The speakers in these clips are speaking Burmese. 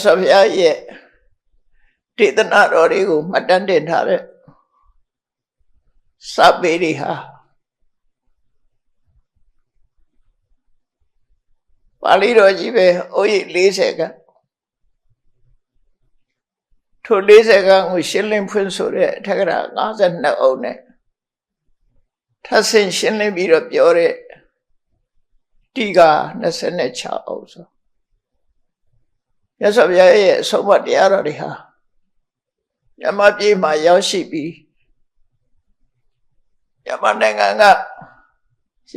ဆိုဘုရားရဲ့ဒေသနာတော်တွေကိုမှတ်တမ်းတင်ထားတဲ့စာပေတွေဟာပါဠိတော်ကြီးပဲအိုးရိပ်40ခန်းထို40ခန်းကိုရှင်းလင်းဖွင့်ဆိုတဲ့အထက်ကရာ52အုပ်နဲ့ထပ်ဆင့်ရှင်းလင်းပြီးတော့ပြောတဲ့တိက26အုပ်ဆိုမြတ်စွာဘုရားရဲ့အဆုံးအမတရားတော်တွေဟာမြတ်ပြည်မှာရောက်ရှိပြီးမြတ်နိုင်ငံက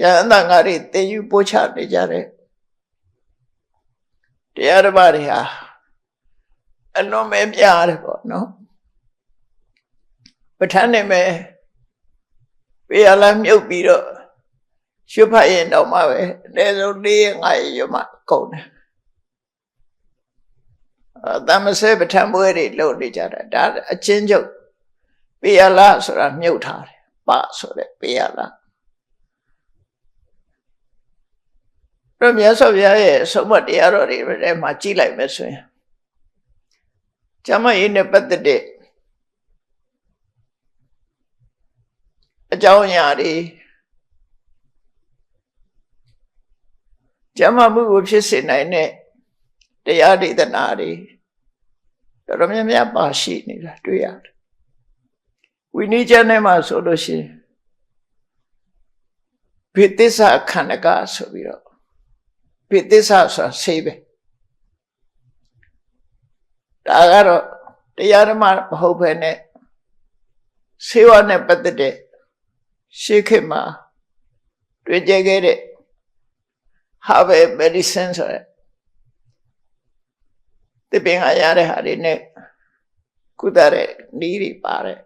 ရဟန်းသံဃာတွေသင်ယူပို့ချနေကြတဲ့တရားဓမ္မတွေဟာအလွန်ပဲများတယ်ပေါ့နော်ပဋ္ဌာန်းနေမယ်ပေးရလာမြုပ်ပြီးတော့ရှုဖတ်ရင်တော့မှပဲအနည်းဆုံး4 5ရွမှကုန်တယ်သမစေပဋ္ဌာန်းပွဲတွေလုပ်နေကြတာဒါအချင်းချုပ်ပေးရလာဆိုတာမြုပ်ထားတယ်ပဆိုတဲ့ပေးရလာတော့မြတ်စွာဘုရားရဲ့ဆုံးမတရားတော်တွေထဲမှာကြည့်လိုက်မယ်ဆိုရင်ကျမ်းမာရေးနဲ့ပတ်သက်တဲ့အကြောင်းအရာတွေကျမ်းမာမှုကိုဖြစ်စေနိုင်တဲ့တရားဒေသနာတွေတော်တော်များများပါရှိနေတာတွေ့ရတယ်ဝိနည်းကျမ်းထဲမှာဆိုလို့ရှိရင်ဘိသစ္စာခန္ဓကဆိုပြီးတော့ဘိသစ္စာဆိုတာဆေးပဲဒါကတော့တရားဓမ္မမဟုတ်ဘဲနဲ့ဆေးဝါးနဲ့ပတ်သက်တဲ့ရှေးခေတ်မှာတွေ့ကြခဲ့တဲ့ Herbal medicine ဆိုတဲ့ဒီပင်ကရတဲ့ဟာတွေနဲ့ကုသတဲ့နည်းတွေပါတယ်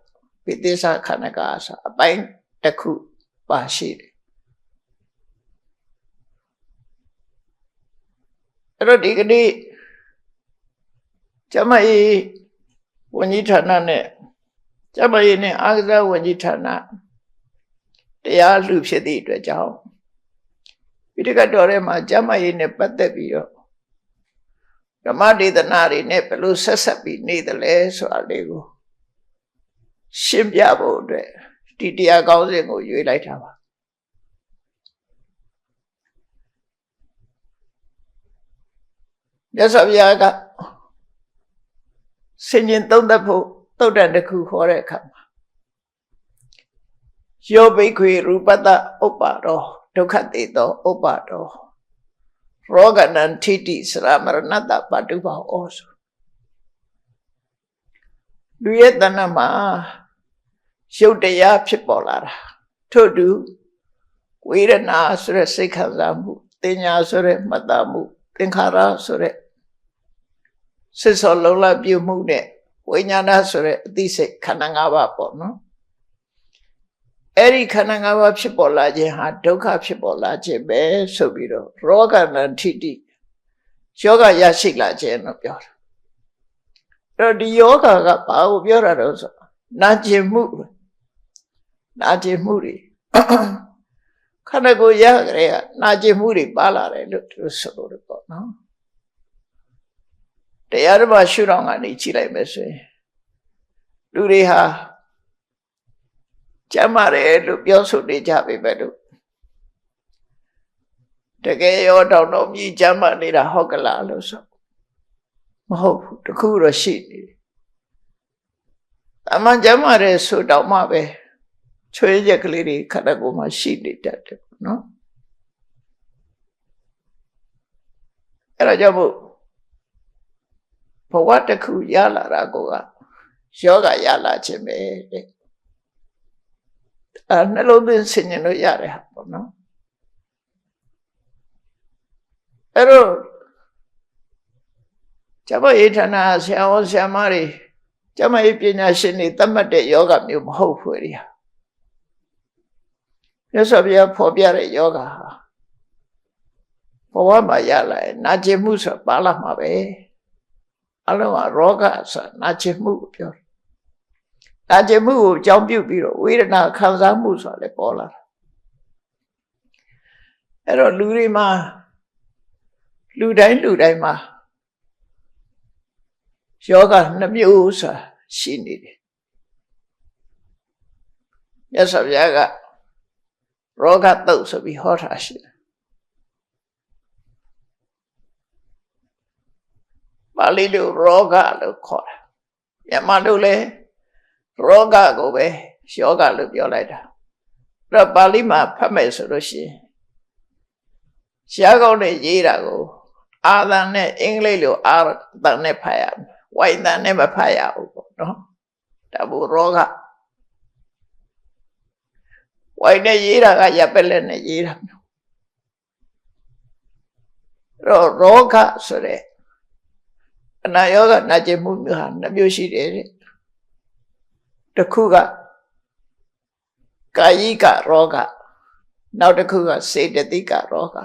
ဘိသစ္စာခန္ဓကဆိုအပိုင်းတစ်ခုပါရှိတယ်အဲ့တော့ဒီကနေ့ကျမကြီးဝန်ကြီးဌာနနဲ့ကျမကြီးနဲ့အာဂရဝန်ကြီးဌာနတရားလူဖြစ်သည့်အတွက်ကြောင့်ပိဋကတ်တော်ထဲမှာကျမကြီးနဲ့ပတ်သက်ပြီးတော့ဓမ္မဒေသနာတွေနဲ့ဘယ်လိုဆက်ဆက်ပြီးနေသလဲဆိုတာလေးကိုရှင်းပြဖို့အတွက်ဒီတရားကောင်းစဉ်ကိုရွေးလိုက်တာပါမြတ်စွာဘုရားကဆင်ញင်သုံးသပ်ဖို့သုတ်တန်တစ်ခုခေါ်တဲ့အခါမှာယောဘိခွေရူပတ္တဥပ္ပါရောဒုက္ခတေသောဥပ္ပါရောရောဂနံထိတိစရမရဏတ္တပတုဘောဩဆိုလူရဲ့တဏ္ဍမှာရုပ်တရားဖြစ်ပေါ်လာတာထို့တူဝေဒနာဆိုတဲ့စိတ်ခံစားမှုတင်ညာဆိုတဲ့မှတ်သားမှုသင်္ခါရဆိုတဲ့စိတ်ဆော်လုံးလပြုမှုနဲ့ဝိညာဏဆိုတဲ့အသိစိတ်ခန္ဓာ၅ပါးပေါ့နော်အဲ့ဒီခန္ဓာ၅ပါးဖြစ်ပေါ်လာခြင်းဟာဒုက္ခဖြစ်ပေါ်လာခြင်းပဲဆိုပြီးတော့ရောဂနံထိတိယောဂရရှိလာခြင်းလို့ပြောတာအဲ့တော့ဒီယောဂကဘာကိုပြောတာတော့ဆိုနာကျင်မှုတွေခန္ဓာကိုယ်ရကြတဲ့ကနာကျင်မှုတွေပါလာတယ်လို့သူဆိုလို့ပေါ့နော်တရားဓမ္မရှုထောင့်ကနေကြည့်လိုက်မယ်ဆိုရင်လူတွေဟာကျမ်းမာတယ်လို့ပြောဆိုနေကြပေမဲ့လို့တကယ်ရောတောင်တော်မြည်ကျမ်းမာနေတာဟုတ်ကလားလို့ဆိုမဟုတ်ဘူးတခုတော့ရှိနေတယ်အမှန်ကျမ်းမာတယ်ဆိုတော့မှပဲချွေးရက်ကလေးတွေခန္ဓာကိုယ်မှာရှိနေတတ်တယ်နော်အဲ့ဒါကြောင့်မို့ဘဝတစ်ခုရလာတာကယောဂရလာခြင်းပဲတဲ့နှလုံးသွင်းဆင်ញင်လို့ရတယ်ဟာပေါ့နော်အဲ့တော့ကျမရေးဌာနဆရာဝန်ဆရာမတွေကျမရေးပညာရှင်တွေသတ်မှတ်တဲ့ယောဂမျိုးမဟုတ်ဘူးလေမြတ်စွာဘုရားဖော်ပြတဲ့ယောဂဟာဘဝမှာရလာရင်နာကျင်မှုဆိုပါလာမှာပဲအလုံးကရောဂဆိုနာကျင်မှုကိုပြောတယ်နာကျင်မှုကိုအကြောင်းပြုပြီးတော့ဝေဒနာခံစားမှုဆိုတာလည်းပေါ်လာတာအဲ့တော့လူတိုင်းမှာ ယောဂ2မျိုးဆိုတာရှိနေတယ်မြတ်စွာဘုရားကရောဂတုတ်ဆိုပြီးဟောတာရှိတယ်ပါဠိလိုရောဂလို့ခေါ်တာမြန်မာလိုလည်းရောဂကိုပဲယောဂလို့ပြောလိုက်တာအဲ့တော့ပါဠိမှာဖတ်မယ်ဆိုလို့ရှိရင်ရှားကောင်းနဲ့ရေးတာကိုအာသံနဲ့အင်္ဂလိပ်လိုအာသံနဲ့ဖတ်ရမယ်ဝိုင်သံနဲ့မဖတ်ရဘူးပေါ့နော်ဒါဘူးရောဂဝိုင်နဲ့ရေးတာကရပ်ပက်လက်နဲ့ရေးတာမျိုးရောဂဆိုတဲ့အနာယောဂနာကျင်မှုမျိုးဟာ2မျိုးရှိတယ်တဲ့တစ်ခုကကာယိကရောဂနောက်တစ်ခုကစေတသိကရောဂ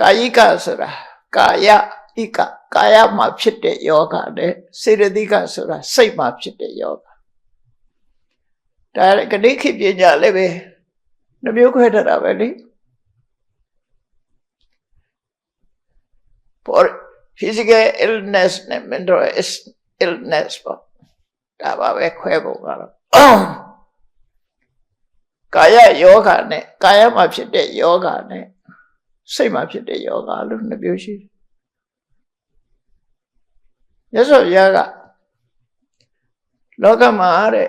ကာယိကဆိုတာကာယဣကကာယမှာဖြစ်တဲ့ယောဂနဲ့စေတသိကဆိုတာစိတ်မှာဖြစ်တဲ့ယောဂဒါကတိခေပညာလည်းပဲ2မျိုးခွဲထားတာပဲလေfor physical illness နဲ့ mental illness ပေါ့ဒါပါပဲခွဲဖို့ကတော့ကာယယောဂနဲ့ကာယမှာဖြစ်တဲ့ယောဂနဲ့စိတ်မှာဖြစ်တဲ့ယောဂလို့2မျိုးရှိတယ်မြတ်စွာဘုရားကလောကမှာတဲ့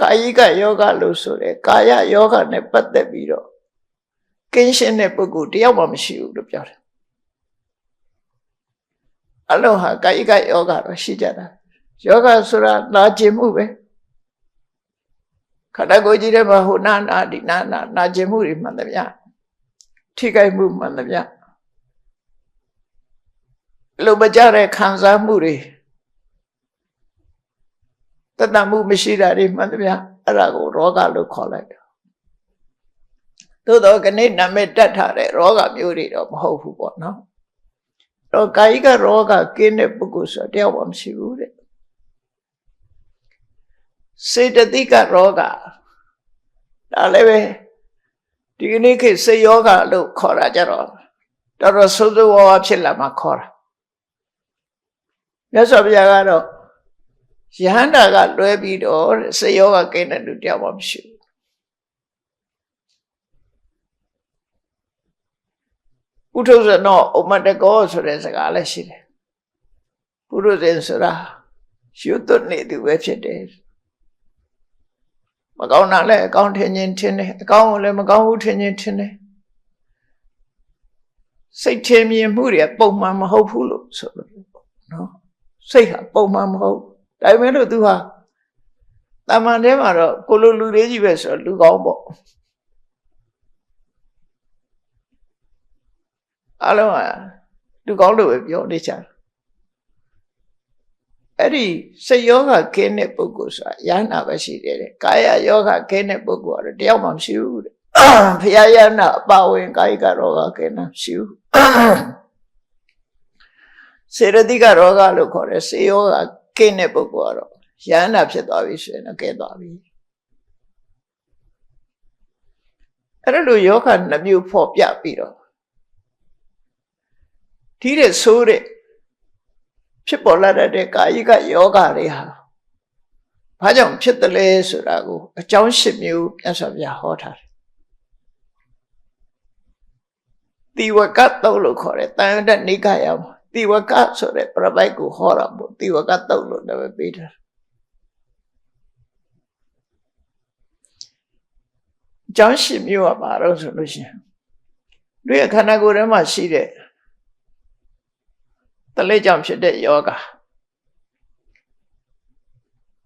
ကာယိကယောဂလို့ဆိုတဲ့ကာယယောဂနဲ့ပတ်သက်ပြီးတော့ကင်းရှင်းတဲ့ပုဂ္ဂိုလ်တယောက်မှမရှိဘူးလို့ပြောတယ်အလုံးဟာကာယိကယောဂတော့ရှိကြတာယောဂဆိုတာနာကျင်မှုပဲခန္ဓာကိုယ်ကြီးထဲမှာဟိုနာဒီနာကျင်မှုတွေမှန်သမျှထိခိုက်မှုမှန်သမျှလိုမကြတဲ့ခံစားမှုတွေတဏှမှုမရှိတာတွေမှန်သမျှအဲ့ဒါကိုရောဂလို့ခေါ်လိုက်တယ်သို့တော့ခဏနာမည်တက်ထားတဲ့ရောဂမျိုးတွေတော့မဟုတ်ဘူးပေါ့နော်တော့ကာယိကရောဂကင်းတဲ့ပုဂ္ဂိုလ်ဆိုတယောက်မှမရှိဘူးတဲ့စေတသိကရောဂဒါလည်းပဲဒီကနေ့ခေတ်စေယောဂလို့ခေါ်တာကြတော့တော်တော်ဆိုးဆိုးဝါးဝါဖြစ်လာမှခေါ်တာမြတ်စွာဘုရားကတော့ယဟန္တာကလွဲပြီးတော့စေယောဂကင်းတဲ့လူတယောက်မှမရှိဘူးပုထုဇနောဥမတကောဆိုတဲ့စကားလည်းရှိတယ်ပုထုဇဉ်ဆိုတာရှုသွတ်နေသူပဲဖြစ်တယ်မကောင်းတာလည်းအကောင်းထင်ခြင်းထင်တယ်အကောင်းကိုလည်းမကောင်းဘူးထင်ခြင်းထင်တယ်စိတ်ထင်မြင်မှုတွေပုံမှန်မဟုတ်ဘူးလို့ဆိုလို့နော်စိတ်ဟာပုံမှန်မဟုတ်ဒါပေမဲ့လို့သူဟာတာမန်ထဲမှာတော့ကိုလိုလူလေးကြီးပဲဆိုတော့လူကောင်းပေါ့အလုံးကလူကောင်းလို့ပဲပြောနေကြတယ်အဲ့ဒီစိတ်ယောဂကင်းတဲ့ပုဂ္ဂိုလ်ဆိုတာယန္နာပဲရှိတယ်တဲ့ကာယယောဂကင်းတဲ့ပုဂ္ဂိုလ်ကတော့တယောက်မှမရှိဘူးတဲ့ဘုရားယန္နာအပါဝင်ကာယကရောဂကင်းတာမရှိဘူးစေတသိကရောဂလို့ခေါ်တယ်စေယောဂကင်းတဲ့ပုဂ္ဂိုလ်ကတော့ယန္နာဖြစ်သွားပြီဆိုရင်တော့ကဲသွားပြီအဲ့လိုယောဂ2မျိုးဖော်ပြပြီးတော့ဒီတဲ့ဆိုးတဲ့ဖြစ်ပေါ်လာတဲ့ကာယိကယောဂတွေဟာဘာကြောင့်ဖြစ်တယ်လဲဆိုတာကိုအကြောင်း10မျိုးမြတ်စွာဘုရားဟောထားတယ်တိဝကတုတ်လို့ခေါ်တယ်တန်ရတ္တနိကာယမှာတိဝကဆိုတဲ့ပြပိုက်ကိုဟောတာပေါ့တိဝကတုတ်လို့လည်းပေးထားအကြောင်း10မျိုးကဘာလို့ဆိုလို့ရှိရင်တို့ရဲ့ခန္ဓာကိုယ်ထဲမှာရှိတဲ့တလိပ်ကြောင့်ဖြစ်တဲ့ယောဂ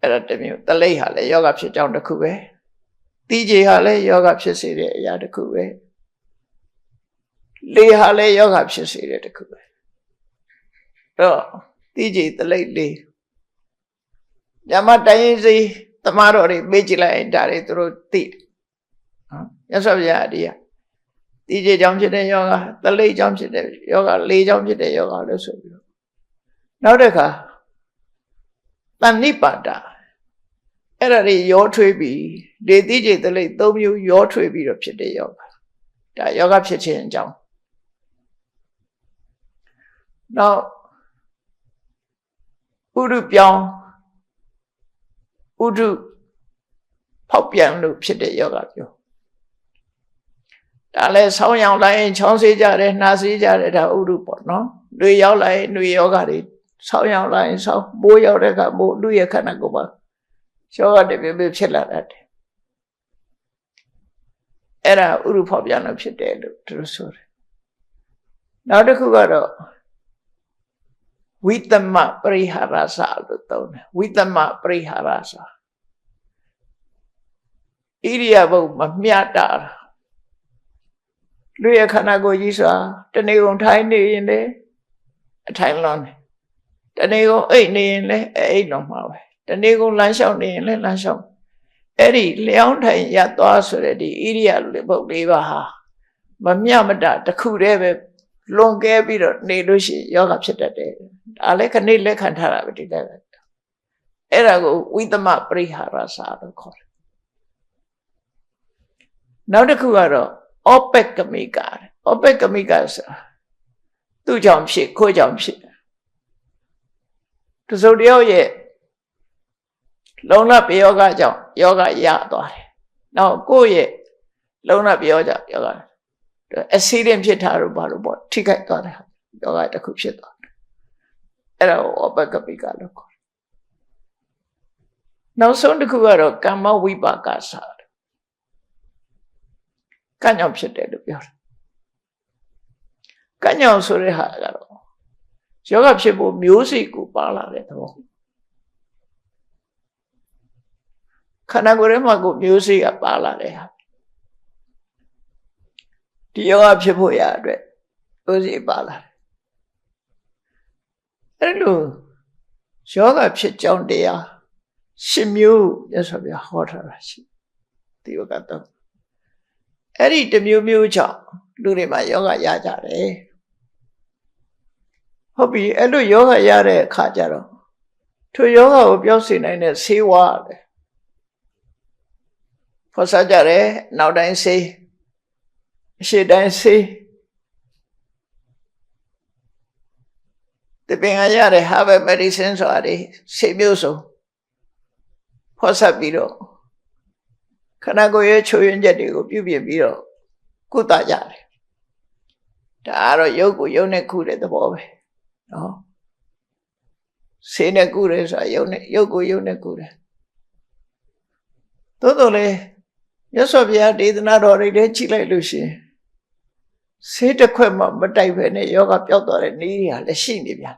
အဲ့ဒါတစ်မျိုးတလိပ်ဟာလည်းယောဂဖြစ်ကြောင်းတစ်ခုပဲတီးကြေဟာလည်းယောဂဖြစ်စေတဲ့အရာတစ်ခုပဲလေဟာလည်းယောဂဖြစ်စေတဲ့တစ်ခုပဲတော့တီးကြေတလိပ်လေညမတိုင်းရင်စီတမားတော်တွေမေ့ကြည့်လိုက်ဒါတွေသူတို့သိတယ်နော်ရသော်ဗျာဒီကတီးကြေကြောင့်ဖြစ်တဲ့ယောဂတလိပ်ကြောင့်ဖြစ်တဲ့ယောဂလေကြောင့်ဖြစ်တဲ့ယောဂလို့ဆိုပြီးတော့နောက်တစ်ခါတဏိပါဒအဲ့ဒါတွေရောထွေးပြီးလေတီးကြေတလိပ်3မျိုးရောထွေးပြီးတော့ဖြစ်တဲ့ယောဂဒါယောဂဖြစ်ခြင်းအကြောင်းနောက် ရုပြောင်းဥရုဖောက်ပြန်လို့ဖြစ်တဲ့ယောဂပြောဒါလည်းဆောင်းရောက်လိုက်ရင်ချောင်းစေးကြတယ်နှာစေးကြတယ်ဒါဥရုပေါ့နော်နှွေရောက်လိုက်နှွေယောဂတွေဆောင်းရောက်လိုက်ရင်ဆောင်းမိုးရောက်တဲ့အခါမိုးလူရဲ့ခန္ဓာကိုယ်မှာယောဂတွေပြဖြစ်လာတယ်အဲ့ဒါဥရုဖောက်ပြန်လို့ဖြစ်တယ်လို့သူတို့ဆိုတယ်နောက်တစ်ခုကတော့ဝိသမပရိဟာရစလို့သုံးတယ်ဝိသမပရိဟာရစဣရိယာပုမမျှတာလူရဲ့ခန္ဓာကိုယ်ကြီးစွာတနေ့ကုန်ထိုင်နေရင်လေအထိုင်လွန်တယ်တနေ့ကုန်အိတ်နေရင်လေအိတ်လွန်မှာပဲတနေ့ကုန်လမ်းလျှောက်နေရင်လေလမ်းလျှောက်အဲ့ဒီလျောင်းထိုင်ရသွားဆိုတဲ့ဒီဣရိယာပုလေးပါဟာမမျှမတတစ်ခုတည်းပဲလွန်ကဲပြီးတော့နေလို့ရှိရင်ယောဂဖြစ်တတ်တယ်ဒါလည်းခဏလက်ခံထားတာပဲဒီလည်းပဲအဲ့ဒါကိုဝိသမပရိဟာရစလို့ခေါ်တယ်နောက်တစ်ခုကတော့ဩပက်ကမိကဩပက်ကမိကဆိုသူ့ကြောင့်ဖြစ်ကိုယ့်ကြောင့်ဖြစ်တစုံတယောက်ရဲ့လုံလပယောဂကြောင့်ယောဂရသွားတယ်နောက်ကိုယ့်ရဲ့လုံလပယောဂကြောင့်ယောဂအဆီရင်ဖြစ်တာတော့ဘာလို့ပေါ့ထိခိုက်သွားတယ်ယောဂတစ်ခုဖြစ်သွားတယ်အဲ့ဒါကိုဩပက်ကမိကလို့ခေါ်တယ်နောက်ဆုံးတစ်ခုကတော့ကမ္မဝိပါကစာကံ့ကြောင့်ဖြစ်တယ်လို့ပြောတယ်ကံ့ကြောင့်ဆိုတဲ့ဟာကတော့ယောဂဖြစ်ဖို့မျိုးစိတ်ကိုပါလာတဲ့သဘောခန္ဓာကိုယ်ထဲမှာကိုမျိုးစိတ်ကပါလာတဲ့ဟာဒီယောဂဖြစ်ဖို့ရအတွက်မျိုးစိတ်ပါလာတယ်အဲ့လိုယောဂဖြစ်ကြောင်းတရား10မျိုးမြတ်စွာဘုရားဟောထားတာရှိဒီယောဂတော့အဲ့ဒီတစ်မျိုးမျိုးကြောင့်လူတွေမှာယောဂရကြတယ်ဟုတ်ပြီအဲ့လိုယောဂရတဲ့အခါကျတော့ထိုယောဂကိုပြောင်းစေနိုင်တဲ့ဆေးဝါးပဲဖော်စားကြတယ်နောက်တိုင်းဆေးအရှိတိုင်းဆေးဒီပင်ကရတဲ့ herbal medicine ဆိုတာဒီဆေးမျိုးစုံဖော်စားပြီးတော့ခန္ဓာကိုယ်ရဲ့ချိုးယွင်းချက်တွေကိုပြုပြင်ပြီးတော့ကုသကြတယ်ဒါကတော့ရုပ်ကိုရုပ်နဲ့ကုတဲ့သဘောပဲနော်ဆေးနဲ့ကုတယ်ဆိုတာရုပ်ကိုရုပ်နဲ့ကုတယ်သို့တော်လည်းမြတ်စွာဘုရားဒေသနာတော်တွေထဲကြည့်လိုက်လို့ရှိရင်ဆေးတစ်ခွက်မှမတိုက်ဘဲနဲ့ယောဂပျောက်သွားတဲ့နည်းတွေကလည်းရှိနေပြန်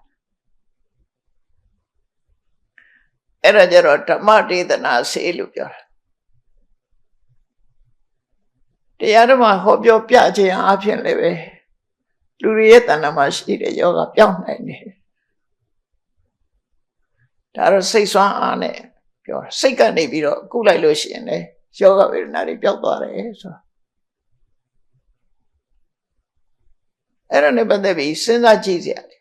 အဲ့ဒါကြတော့ဓမ္မဒေသနာဆေးလို့ပြောတာတရားဓမ္မဟောပြောပြခြင်းအဖြစ်လည်းပဲလူတွေရဲ့တဏ္ဍာမရှိတဲ့ယောဂပြောင်းနိုင်တယ်ဒါတော့စိတ်ဆွမ်းအားနဲ့ပြောစိတ်ကနေပြီးတော့ကုလိုက်လို့ရှိရင်လေယောဂဝေဒနာတွေပျောက်သွားတယ်ဆိုတာအဲ့ဒါနဲ့ပတ်သက်ပြီးစဉ်းစားကြည့်စရာလေ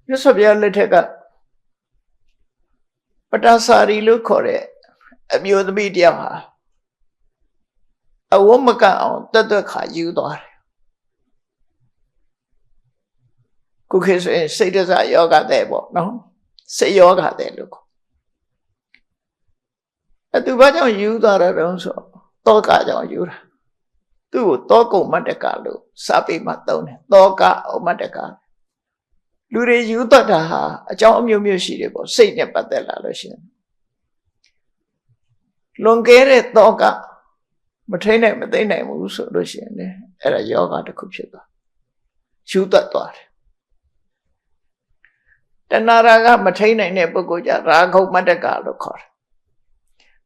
မြတ်စွာဘုရားလက်ထက်ကပတ္တစာရီလို့ခေါ်တဲ့အမျိုးသမီးတယောက်ဟာအဝတ်မကအောင်တက်ခါယူသွားတယ်ခုခေတ်ဆိုရင်စိတ်တစယောဂတဲ့ပေါ့နော်စိတ်ယောဂတဲ့လို့ခေါ်သူဘာကြောင့်ယူသွားတာတုံးဆိုတောကကြောင့်ယူတာသူ့ကိုတောကုမတ္တကလို့စာပေမှာသုံးတယ်တောကဥမတ္တကလူတွေယူတတ်တာဟာအကြောင်းအမျိုးမျိုးရှိတယ်ပေါ့စိတ်နဲ့ပတ်သက်လာလို့ရှိရင်လွန်ကဲတဲ့တောကမထိန်နိုင်မသိနိုင်ဘူးဆိုလို့ရှိရင်လေအဲ့ဒါယောဂတစ်ခုဖြစ်သွားယူတတ်သွားတယ်တဏှာရာကမထိန်နိုင်တဲ့ပုဂ္ဂိုလ်ကြရာဂုမတ္တကလို့ခေါ်တယ်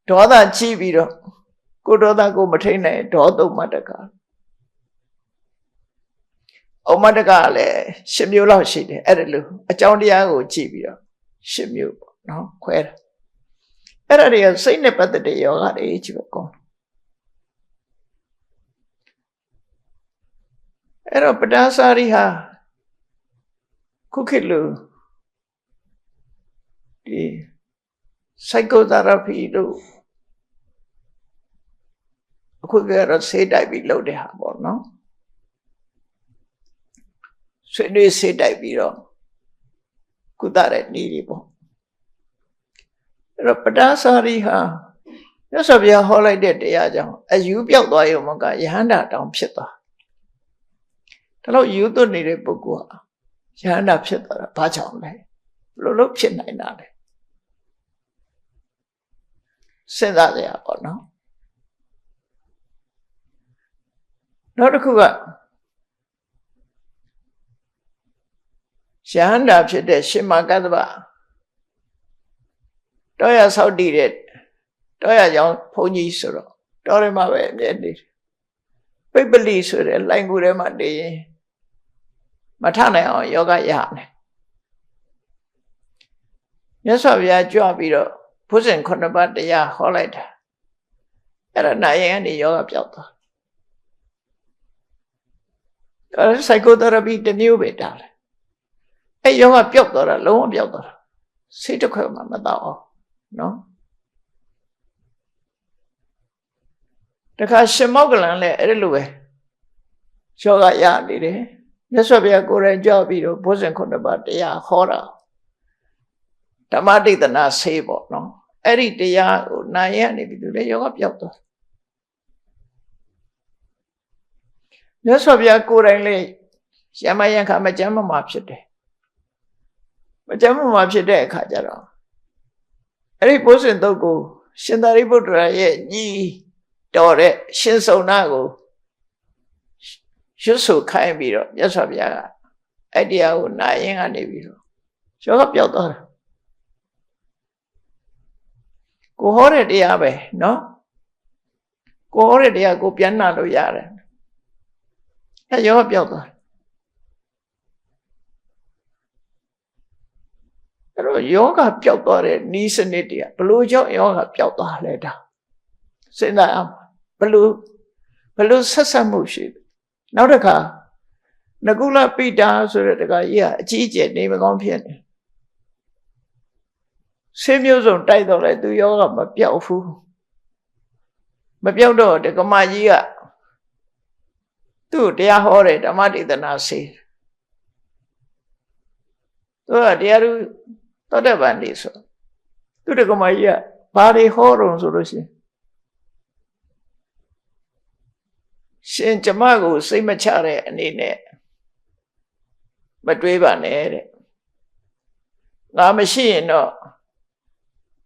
ဒေါသကြီးပြီးတော့ကိုဒေါသကိုမထိန်နိုင်ဒေါသုမတ္တကဩမတ္တကလည်း10မျိုးလောက်ရှိတယ်အဲ့ဒါလို့အကြောင်းတရားကိုကြည့်ပြီးတော့10မျိုးပေါ့နော်ခွဲတာအဲ့ဒါတွေကစိတ်နဲ့ပတ်သက်တဲ့ယောဂတွေကြီးပဲကောင်းအဲ့တော့ပတ္တစာရီဟာခုခေတ်လို့ဒီ psychotherapy တို့အခုကတော့ဆေးတိုက်ပြီးလုပ်တဲ့ဟာပေါ့နော်ဆွေးနွေးဆေးတိုက်ပြီးတော့ ကုသတဲ့နည်းတွေပေါ့အဲ့တော့ပတ္တစာရီဟာမြတ်စွာဘုရားဟောလိုက်တဲ့တရားကြောင့်အယူပြောက်သွားရုံမကယဟန္တာတောင်ဖြစ်သွားဒါလို့ယူသွတ်နေတဲ့ပုဂ္ဂိုလ်ဟာယဟန္တာဖြစ်သွားတာဘာကြောင့်လဲဘယ်လိုလုပ်ဖြစ်နိုင်တာလဲစဉ်းစားကြရအောင်နော်နောက်တစ်ခုကယဟန္တာဖြစ်တဲ့ရှင်မကတ္တဗတောရဆောက်တည်တဲ့တောရကြောင့်ဘုန်းကြီးဆိုတော့တောထဲမှာပဲအမြဲနေတယ်ပိပလိဆိုတဲ့လိုင်ကူထဲမှာနေရင်မထနိုင်အောင်ယောဂရတယ်မြတ်စွာဘုရားကြွပြီးတော့ဘုဇင်9ပါးတရားဟောလိုက်တာအဲ့ဒါနာရင်ကနေယောဂပျောက်သွားအဲ့ psychotherapy တစ်မျိုးပဲတားတယ်အဲ့ယောဂပျောက်သွားတာလုံးဝပျောက်သွားတာစိတ်တစ်ခွက်မှမတော့အောင်နော်တခါရှင်မောက္ကလန်လည်းအဲ့လိုပဲယောဂရနေတယ်မြတ်စွာဘုရားကိုယ်တိုင်ကြွပြီးတော့ဘုဇင်9ပါးတရားဟောတာဓမ္မဒိဋ္ဌနာဆေးပေါ့နော်အဲ့ဒီတရားကိုနိုင်ရနေပြီသူလည်းယောဂပျောက်သွားမြတ်စွာဘုရားကိုယ်တိုင်လည်းရမယံခါမကြမ်းမမှာဖြစ်တယ်မကြမ်းမမှာဖြစ်တဲ့အခါကျတော့အဲ့ဒီဘုဇင်တုတ်ကိုရှင်သာရိပုတ္တရာရဲ့ညီတော်တဲ့ရှင်စုံနာကိုရွတ်ဆိုခိုင်းပြီးတော့မြတ်စွာဘုရားကအဲ့တရားကိုနာရင်ကနေပြီးတော့ယောဂပျောက်သွားတယ်ကိုဟောတဲ့တရားပဲနော်ကိုဟောတဲ့တရားကိုပြန်နာလို့ရတယ်အဲယောဂပျောက်သွားအဲ့တော့ယောဂပျောက်သွားတဲ့ဤစနစ်တရားဘလို့ကြောင့်ယောဂပျောက်သွားလဲတာစဉ်းစားအောင်ဘလို့ဆက်ဆက်မှုရှိတယ်နောက်တစ်ခါနကုလပိတာဆိုတဲ့တခါကြီးကအကြီးအကျယ်နေမကောင်းဖြစ်နေဆေးမျိုးစုံတိုက်တော့လဲသူယောဂမပျောက်ဘူးမပျောက်တော့တက္ကမကြီးကသူ့တရားဟောတယ်ဓမ္မဒေသနာဆေးသူကတရားသူသောတပန်နေဆိုသူတက္ကမကြီးကဘာတွေဟောတော့ဆိုလို့ရှိရင်ရှင်ကျမကိုစိတ်မချတဲ့အနေနဲ့မတွေးပါနဲ့တဲ့ငါမရှိရင်တော့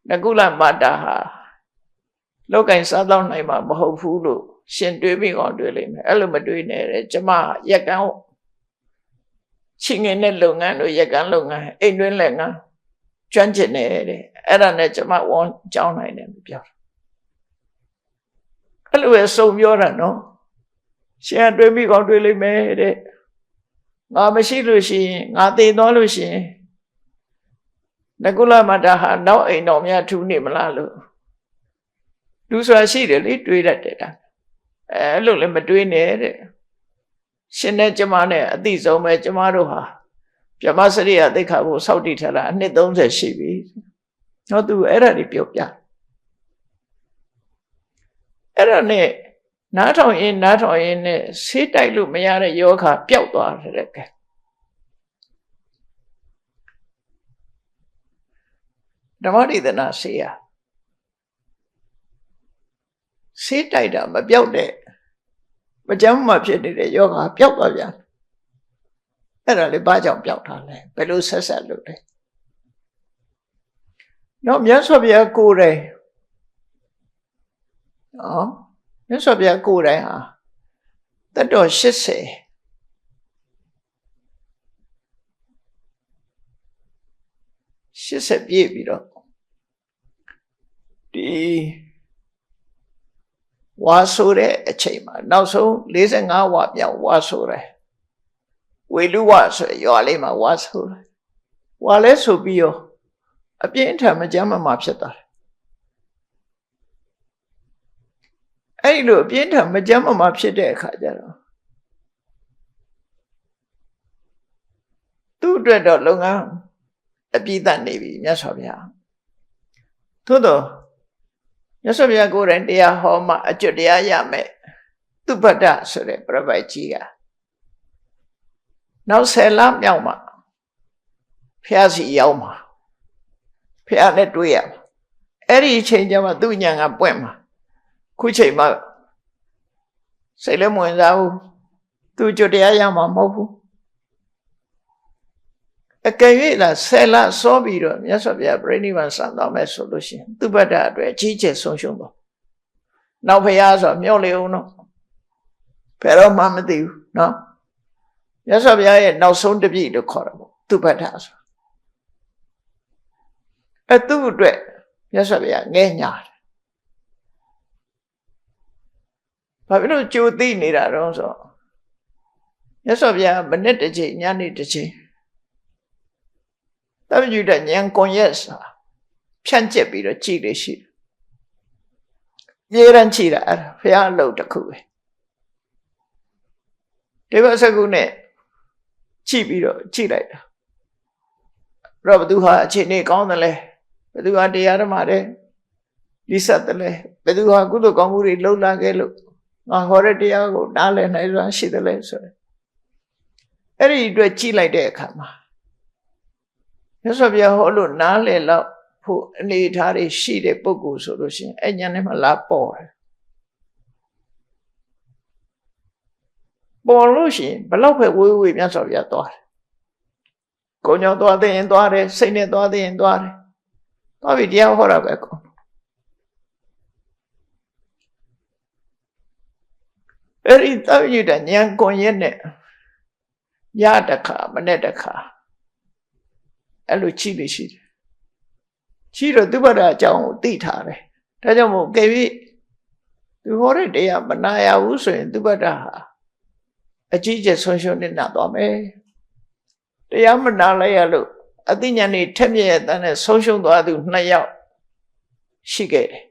နကုလမာတာဟာလောက်ကင်စားတော့နိုင်မှာမဟုတ်ဘူးလို့ရှင်တွေးပြီးကောင်းတွေးလိမ့်မယ်အဲ့လိုမတွေးနဲ့တဲ့ကျမရက်ကန်းချင်းငင်တဲ့လုပ်ငန်းတို့ရက်ကန်းလုပ်ငန်းအိမ်တွင်းလက်ငန်းကျွမ်းကျင်နေတဲ့အဲ့ဒါနဲ့ကျမဝန်ကြောင်းနိုင်တယ်လို့ပြောတာအဲ့လိုပဲစုံပြောတာနော်ရှင်တွေးမိကောင်းတွေးလိမ့်မယ်တဲ့ငါမရှိလို့ရှိရင်ငါတည်သွားလို့ရှိရင်နကုလမတာဟာနောက်အိမ်တော်များထူးနေမလားလို့လူဆိုတာရှိတယ်လေတွေးတတ်တယ်ဒါအဲ့လိုလည်းမတွေးနဲ့တဲ့ရှင်နဲ့ကျမနဲ့အတိဆုံးပဲကျမတို့ဟာဗြဟ္မစရိယသိက္ခာကိုစောင့်တည်ထားတာအနှစ်30ရှိပြီဟောသူအဲ့ဒါတွေပြောပြအဲ့ဒါနဲ့နားထောင်ရင်နဲ့ဆေးတိုက်လို့မရတဲ့ယောဂပျောက်သွားတယ်ကဲဓမ္မဒေသနာဆေးရဆေးတိုက်တာမပျောက်တဲ့မကြမ်းမှဖြစ်နေတဲ့ယောဂပျောက်သွားပြန်အဲ့ဒါလေးဘာကြောင့်ပျောက်တာလဲဘယ်လိုဆက်ဆက်လို့လဲတော့မြတ်စွာဘုရားကိုယ်တိုင်မြတ်စွာဘုရားကိုယ်တိုင်ဟာတတ်တော်80ပြည့်ပြီးတော့ဒီဝါဆိုတဲ့အချိန်မှာနောက်ဆုံး45ဝမြောက်ဝါဆိုတယ်ဝေလူဝဆိုရွာလေးမှာဝါဆိုတယ်ဝါလဲဆိုပြီးရောအပြင်းအထန်မကြမ်းမမှာဖြစ်သွားတယ်အဲ့လိုအပြင်းထန်မကြမ်းမမှာဖြစ်တဲ့အခါကျတော့သူ့အတွက်တော့လုပ်ငန်းအပြည့်တတ်နေပြီမြတ်စွာဘုရားသို့တော့မြတ်စွာဘုရားကိုယ်တိုင်တရားဟောမှအကျွတ်တရားရမယ်သူပတ္တဆိုတဲ့ပြပိုက်ကြီးကနောက်10လမြောက်မှ ဖះစီရောက်မှာဖះနဲ့တွေ့ရမှာအဲ့ဒီအချိန်ကျမှသူ့ဉာဏ်ကပွင့်မှာခုချိန်မှာစိတ်လည်းမဝင်စားဘူးသူကြွတရားရမှာမဟုတ်ဘူးအကယ်၍လားဆယ်လစောပြီးတော့မြတ်စွာဘုရားပြိဋိဘံစံတော်မယ်ဆိုလို့ရှိရင်သူပတ္တအတွက်အကြီးကျယ်ဆုံးရှုံးတော့နောက်ဖះဆိုမျောလေအောင်တော့ဘယ်တော့မှမသိဘူးနော်မြတ်စွာဘုရားရဲ့နောက်ဆုံးတပြည့်လို့ခေါ်တာပေါ့သူပတ္တဆိုသူ့အတွက်မြတ်စွာဘုရားငဲ့ညာတယ်ဘာဖြစ်လို့ကြိုသိနေတာတော့ဆိုမြတ်စွာဘုရားမနေ့တစ်ချိန်ညနေတစ်ချိန်တပည့်တဲ့ဉာဏ်ကွန်ရက်စာဖြန့်ကျက်ပြီးတော့ကြည်လေရှိတယ်အမြဲတမ်းကြည်တာအဲ့ဒါဘုရားအလုပ်တစ်ခုပဲဒီဘက်စကုနဲ့ကြည်ပြီးတော့ကြည်လိုက်တာတော့ဘသူဟာအခြေအနေကောင်းတယ်လဲဘသူဟာတရားဓမ္မတဲ့လိစတ်တယ်လဲဘသူဟာကုသိုလ်ကောင်းမှုတွေလုပ်လာခဲ့လို့ငါဟောတဲ့တရားကိုနားလည်နိုင်စွာရှိတယ်လဲဆိုရင်အဲ့ဒီအတွက်ကြည်လိုက်တဲ့အခါမှာမြတ်စွာဘုရားဟောလို့နားလည်တော့ဖို့အနေထားတွေရှိတဲ့ပုဂ္ဂိုလ်ဆိုလို့ရှိရင်အဲ့ညာနဲ့မှလာပေါ်တယ်ပေါ်လို့ရှိရင်ဘလောက်ပဲဝေးဝေးမြတ်စွာဘုရားသွားတယ်ကိုညောသွားတဲ့ရင်သွားတယ်စိတ်နဲ့သွားတဲ့ရင်သွားတယ်သွားပြီတရားဟောတာပဲကောအဲ့ဒီတောက်ရတဲ့ဉာဏ်ကွန်ရက်နဲ့ညတခါမနေ့တခါအဲ့လိုကြည့်လို့ရှိတယ်ကြည့်တော့သူ့ဘာသာအကြောင်းကိုသိထားတယ်ဒါကြောင့်မို့ကြည့်သူဟောတဲ့တရားမနာရဘူးဆိုရင်သူ့ဘာသာဟာအကြီးကျယ်ဆုံးရှုံးနေတာသွားမယ်တရားမနာလိုက်ရလို့အသိဉာဏ်နဲ့ထက်မြက်ရတဲ့ဆုံးရှုံးသွားသူ2ယောက်ရှိခဲ့တယ်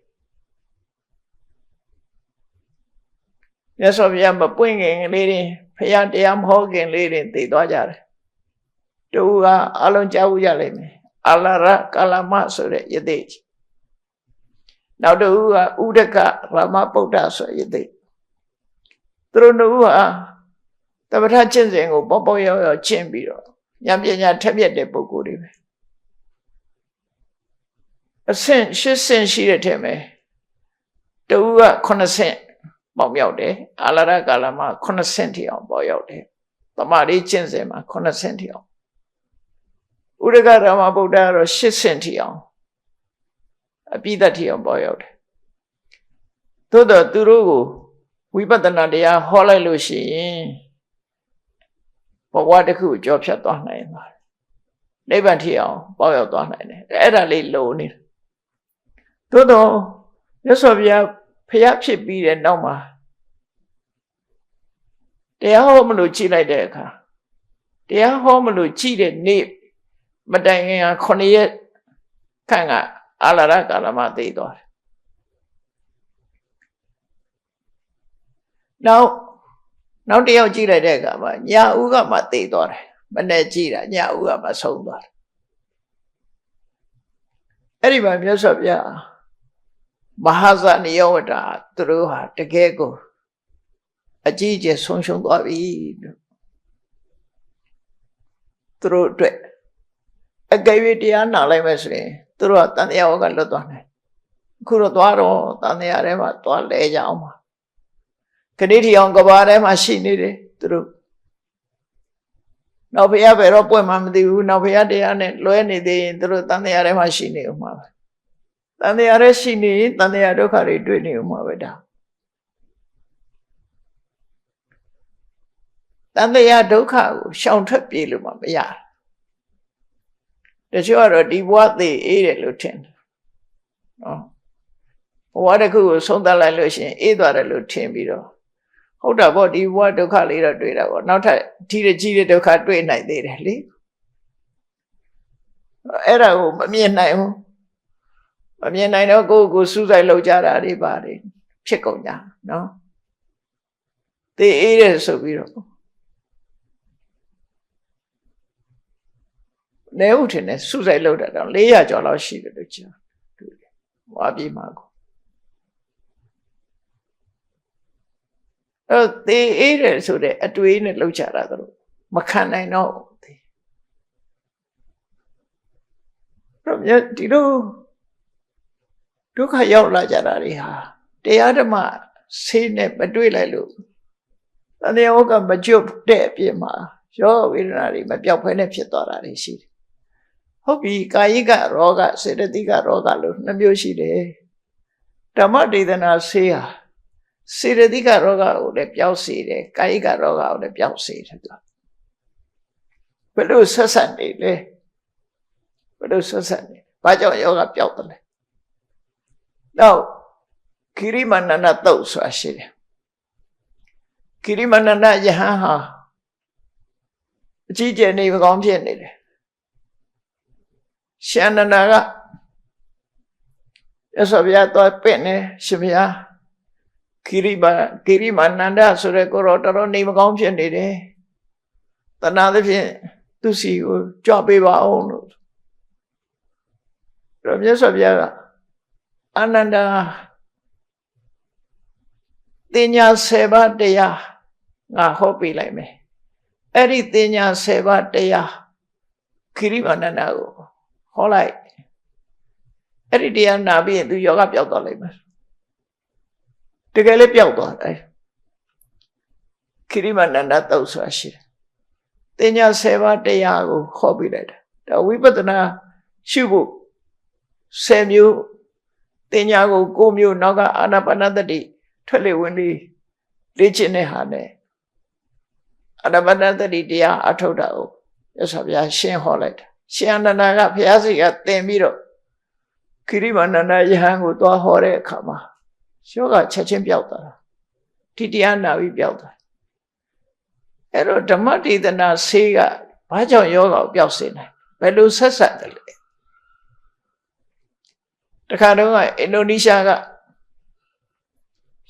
မြတ်စွာဘုရားမပွင့်ခင်လေးတွေဘုရားတရားမဟောခင်လေးတွေသိသွားကြတယ်တူကအလုံးကြားဘူးရလိမ့်မယ်အလရကာလမဆိုတဲ့ယသိနောက်တူကဥဒကရမပုဒ္ဒဆိုတဲ့ယသိသူတို့နှစ်ဦးဟာတပ္ပထကျင့်စဉ်ကိုပေါ့ပေါ့ရောက်ရောက်ကျင့်ပြီးတော့ဉာဏ်ပညာထက်မြက်တဲ့ပုဂ္ဂိုလ်တွေပဲအဆင့်8ဆင့်ရှိတဲ့ထဲမှာတူက9ဆင့်ပေါက်ရောက်တယ်အလရကာလမ9ဆင့်ထိအောင်ပေါက်ရောက်တယ်တမာရီကျင့်စဉ်မှာ9ဆင့်ထိအောင်ဥဒကရမဗုဒ္ဓကတော့8ဆင့်ထိအောင်အပိဓာထိအောင်ပေါ်ရောက်တယ်သို့တော့သူတို့ကိုဝိပဿနာတရားဟောလိုက်လို့ရှိရင်ဘဝတစ်ခုကြောဖြတ်သွားနိုင်ပါတယ်နိဗ္ဗာန်ထိအောင်ပေါ်ရောက်သွားနိုင်တယ်အဲ့ဒါလေးလိုနေတယ်သို့တော့မြတ်စွာဘုရားဖျားဖြစ်ပြီးတဲ့နောက်မှာတရားဟောမလို့ကြည်လိုက်တဲ့အခါတရားဟောမလို့ကြည်တဲ့နေ့မတိုင်ခင်က9ရက်ခန့်ကအလရကာလမသိသွားတယ်နောက်တစ်ယောက်ကြည့်လိုက်တဲ့အခါမှာညာဦးကမှသိသွားတယ်မနဲ့ကြည့်တာညာဦးကမှဆုံးသွားတယ်အဲ့ဒီမှာမြတ်စွာဘုရားမဟာဇာနိယောဝတ္တသူတို့ဟာတကယ်ကိုအကြီးအကျယ်ဆုံးရှုံးသွားပြီလို့သူတို့အတွက်အကယ်၍တရားနာလိုက်မယ်ဆိုရင်သူတို့ကတန်တရားဝကလွတ်သွားတယ်အခုတော့သွားတော့တန်တရားထဲမှာသွားလဲကြအောင်ပါခဏတီအောင်ကဘာထဲမှာရှိနေတယ်သူတို့နောက်ဘုရားဘယ်တော့ပွင့်မှမသိဘူးနောက်ဘုရားတရားနဲ့လွဲနေသေးရင်သူတို့တန်တရားထဲမှာရှိနေဦးမှာပဲတန်တရားထဲရှိနေရင်တန်တရားဒုက္ခတွေတွေ့နေဦးမှာပဲဒါတန်တရားဒုက္ခကိုရှောင်ထွက်ပြေးလို့မှမရတချို့ကတော့ဒီဘဝသေးအေးတယ်လို့ထင်တယ်နော်ဘဝတစ်ခုကိုဆုံးသတ်လိုက်လို့ရှိရင်အေးသွားတယ်လို့ထင်ပြီးတော့ဟုတ်တာပေါ့ဒီဘဝဒုက္ခလေးတော့တွေ့တာပေါ့နောက်ထပ်ထီးကြီးတဲ့ဒုက္ခတွေ့နိုင်သေးတယ်လေအဲ့ဒါကိုမမြင်နိုင်ဘူးမမြင်နိုင်တော့ကိုယ့်ကိုစူးစိုက်လောက်ကြတာတွေပါတယ်ဖြစ်ကုန်ကြနော်သေအေးတယ်ဆိုပြီးတော့နေဦးထင်တယ်စူးစိုက်လောက်တာတော့400ကျော်လောက်ရှိတယ်လို့ကြားတွေ့တယ်။ဝါပြေးမှာကိုသေအေးတယ်ဆိုတဲ့အတွေးနဲ့လောက်ကြတာတို့မခံနိုင်တော့ တော့ဒီလိုဒုက္ခရောက်လာကြတာတွေဟာတရားဓမ္မဆေးနဲ့မတွေ့လိုက်လို့တဏှာကမကျွတ်တဲ့အပြင်မှာရောဝေဒနာတွေမပြောက်ဖဲနဲ့ဖြစ်သွားတာတွေရှိတယ်ဟုတ်ပြီကာယိကရောဂစေတသိကရောဂလို့2မျိုးရှိတယ်ဓမ္မဒေသနာဆေးဟာစေတသိကရောဂကိုလည်းပြောက်စေတယ်ကာယိကရောဂကိုလည်းပြောက်စေတယ်သူဘယ်လိုဆက်ဆက်နေလဲဘယ်လိုဆက်ဆက်နေဘာကြောင့်ယောဂပြောက်တယ်လဲနောက်ကိရိမဏနတုတ်ဆိုတာရှိတယ်ကိရိမဏနယဟန်ဟာအကြီးကျယ်နေမကောင်းဖြစ်နေတယ်ရှင်အနန္ဒာကရသော်ဗျာတော့ပြင့်နေရှင်ဗျာကိရိမဏန္ဒဆိုတဲ့ကိုတော့တော်တော်နေမကောင်းဖြစ်နေတယ်တဏှာသဖြင့်သူစီကိုကြွပေးပါအောင်လို့တော့မြတ်စွာဘုရားကအနန္ဒာတင်ညာ7ပါးတရားငါဟောပေးလိုက်မယ်အဲ့ဒီတင်ညာ7ပါးတရားခိရိမဏန္ဒကိုဟောလိုက်အဲ့ဒီတရားနာပြီးရင်သူယောဂပျောက်သွားလိမ့်မယ်တကယ်လည်းပျောက်သွားတယ်ခိရိမဏန္ဒတုတ်ဆိုတာရှိတယ်တင်ညာ7ပါးတရားကိုဟောပေးလိုက်တာဒါဝိပဿနာရှုဖို့10မျိုးတင်ညာကို9မျိုးနောက်ကအာနာပါနသတိထွက်လေဝင်လေ့ကျင့်တဲ့ဟာနဲ့အာနာပါနသတိတရားအထုတ်တာကိုရသော်ဗျာရှင်းဟောလိုက်တာရှင်အနန္ဒာကဘုရားစီကသင်ပြီးတော့ခိရိမဏန္ဒယဟန်ကိုသွားဟောတဲ့အခါမှာယောဂချက်ချင်းပြောက်သွားတာဒီတရားနာပြီးပြောက်သွားအဲ့တော့ဓမ္မဒေသနာဆေးကဘာကြောင့်ယောဂကိုပြောက်စေနိုင်ဘယ်လိုဆက်ဆက်တယ်လဲတခါတော့အင်ဒိုနီးရှားက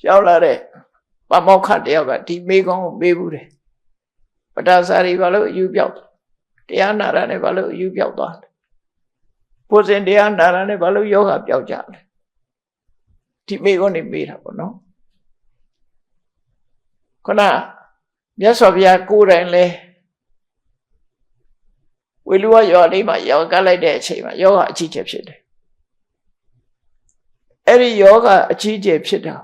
ရောက်လာတဲ့ပမောက္ခတယောက်ကဒီမေကုံကိုမေးဘူးတယ်ပတာစာရီဘာလို့အယူပြောက်တရားနာတာနဲ့ဘာလို့အယူပြောက်သွားလဲဘုဇင်တရားနာတာနဲ့ဘာလို့ယောဂပြောက်ကြလဲဒီမေကုံနေမေးတာပေါ့နော်ခုနမြတ်စွာဘုရားကိုယ်တိုင်လဲဝေလူဝရွာလေးမှာယောဂလိုက်တဲ့အချိန်မှာယောဂအကြီးကျယ်ဖြစ်တယ်အဲ့ဒီယောဂအကြီးကျယ်ဖြစ်တာ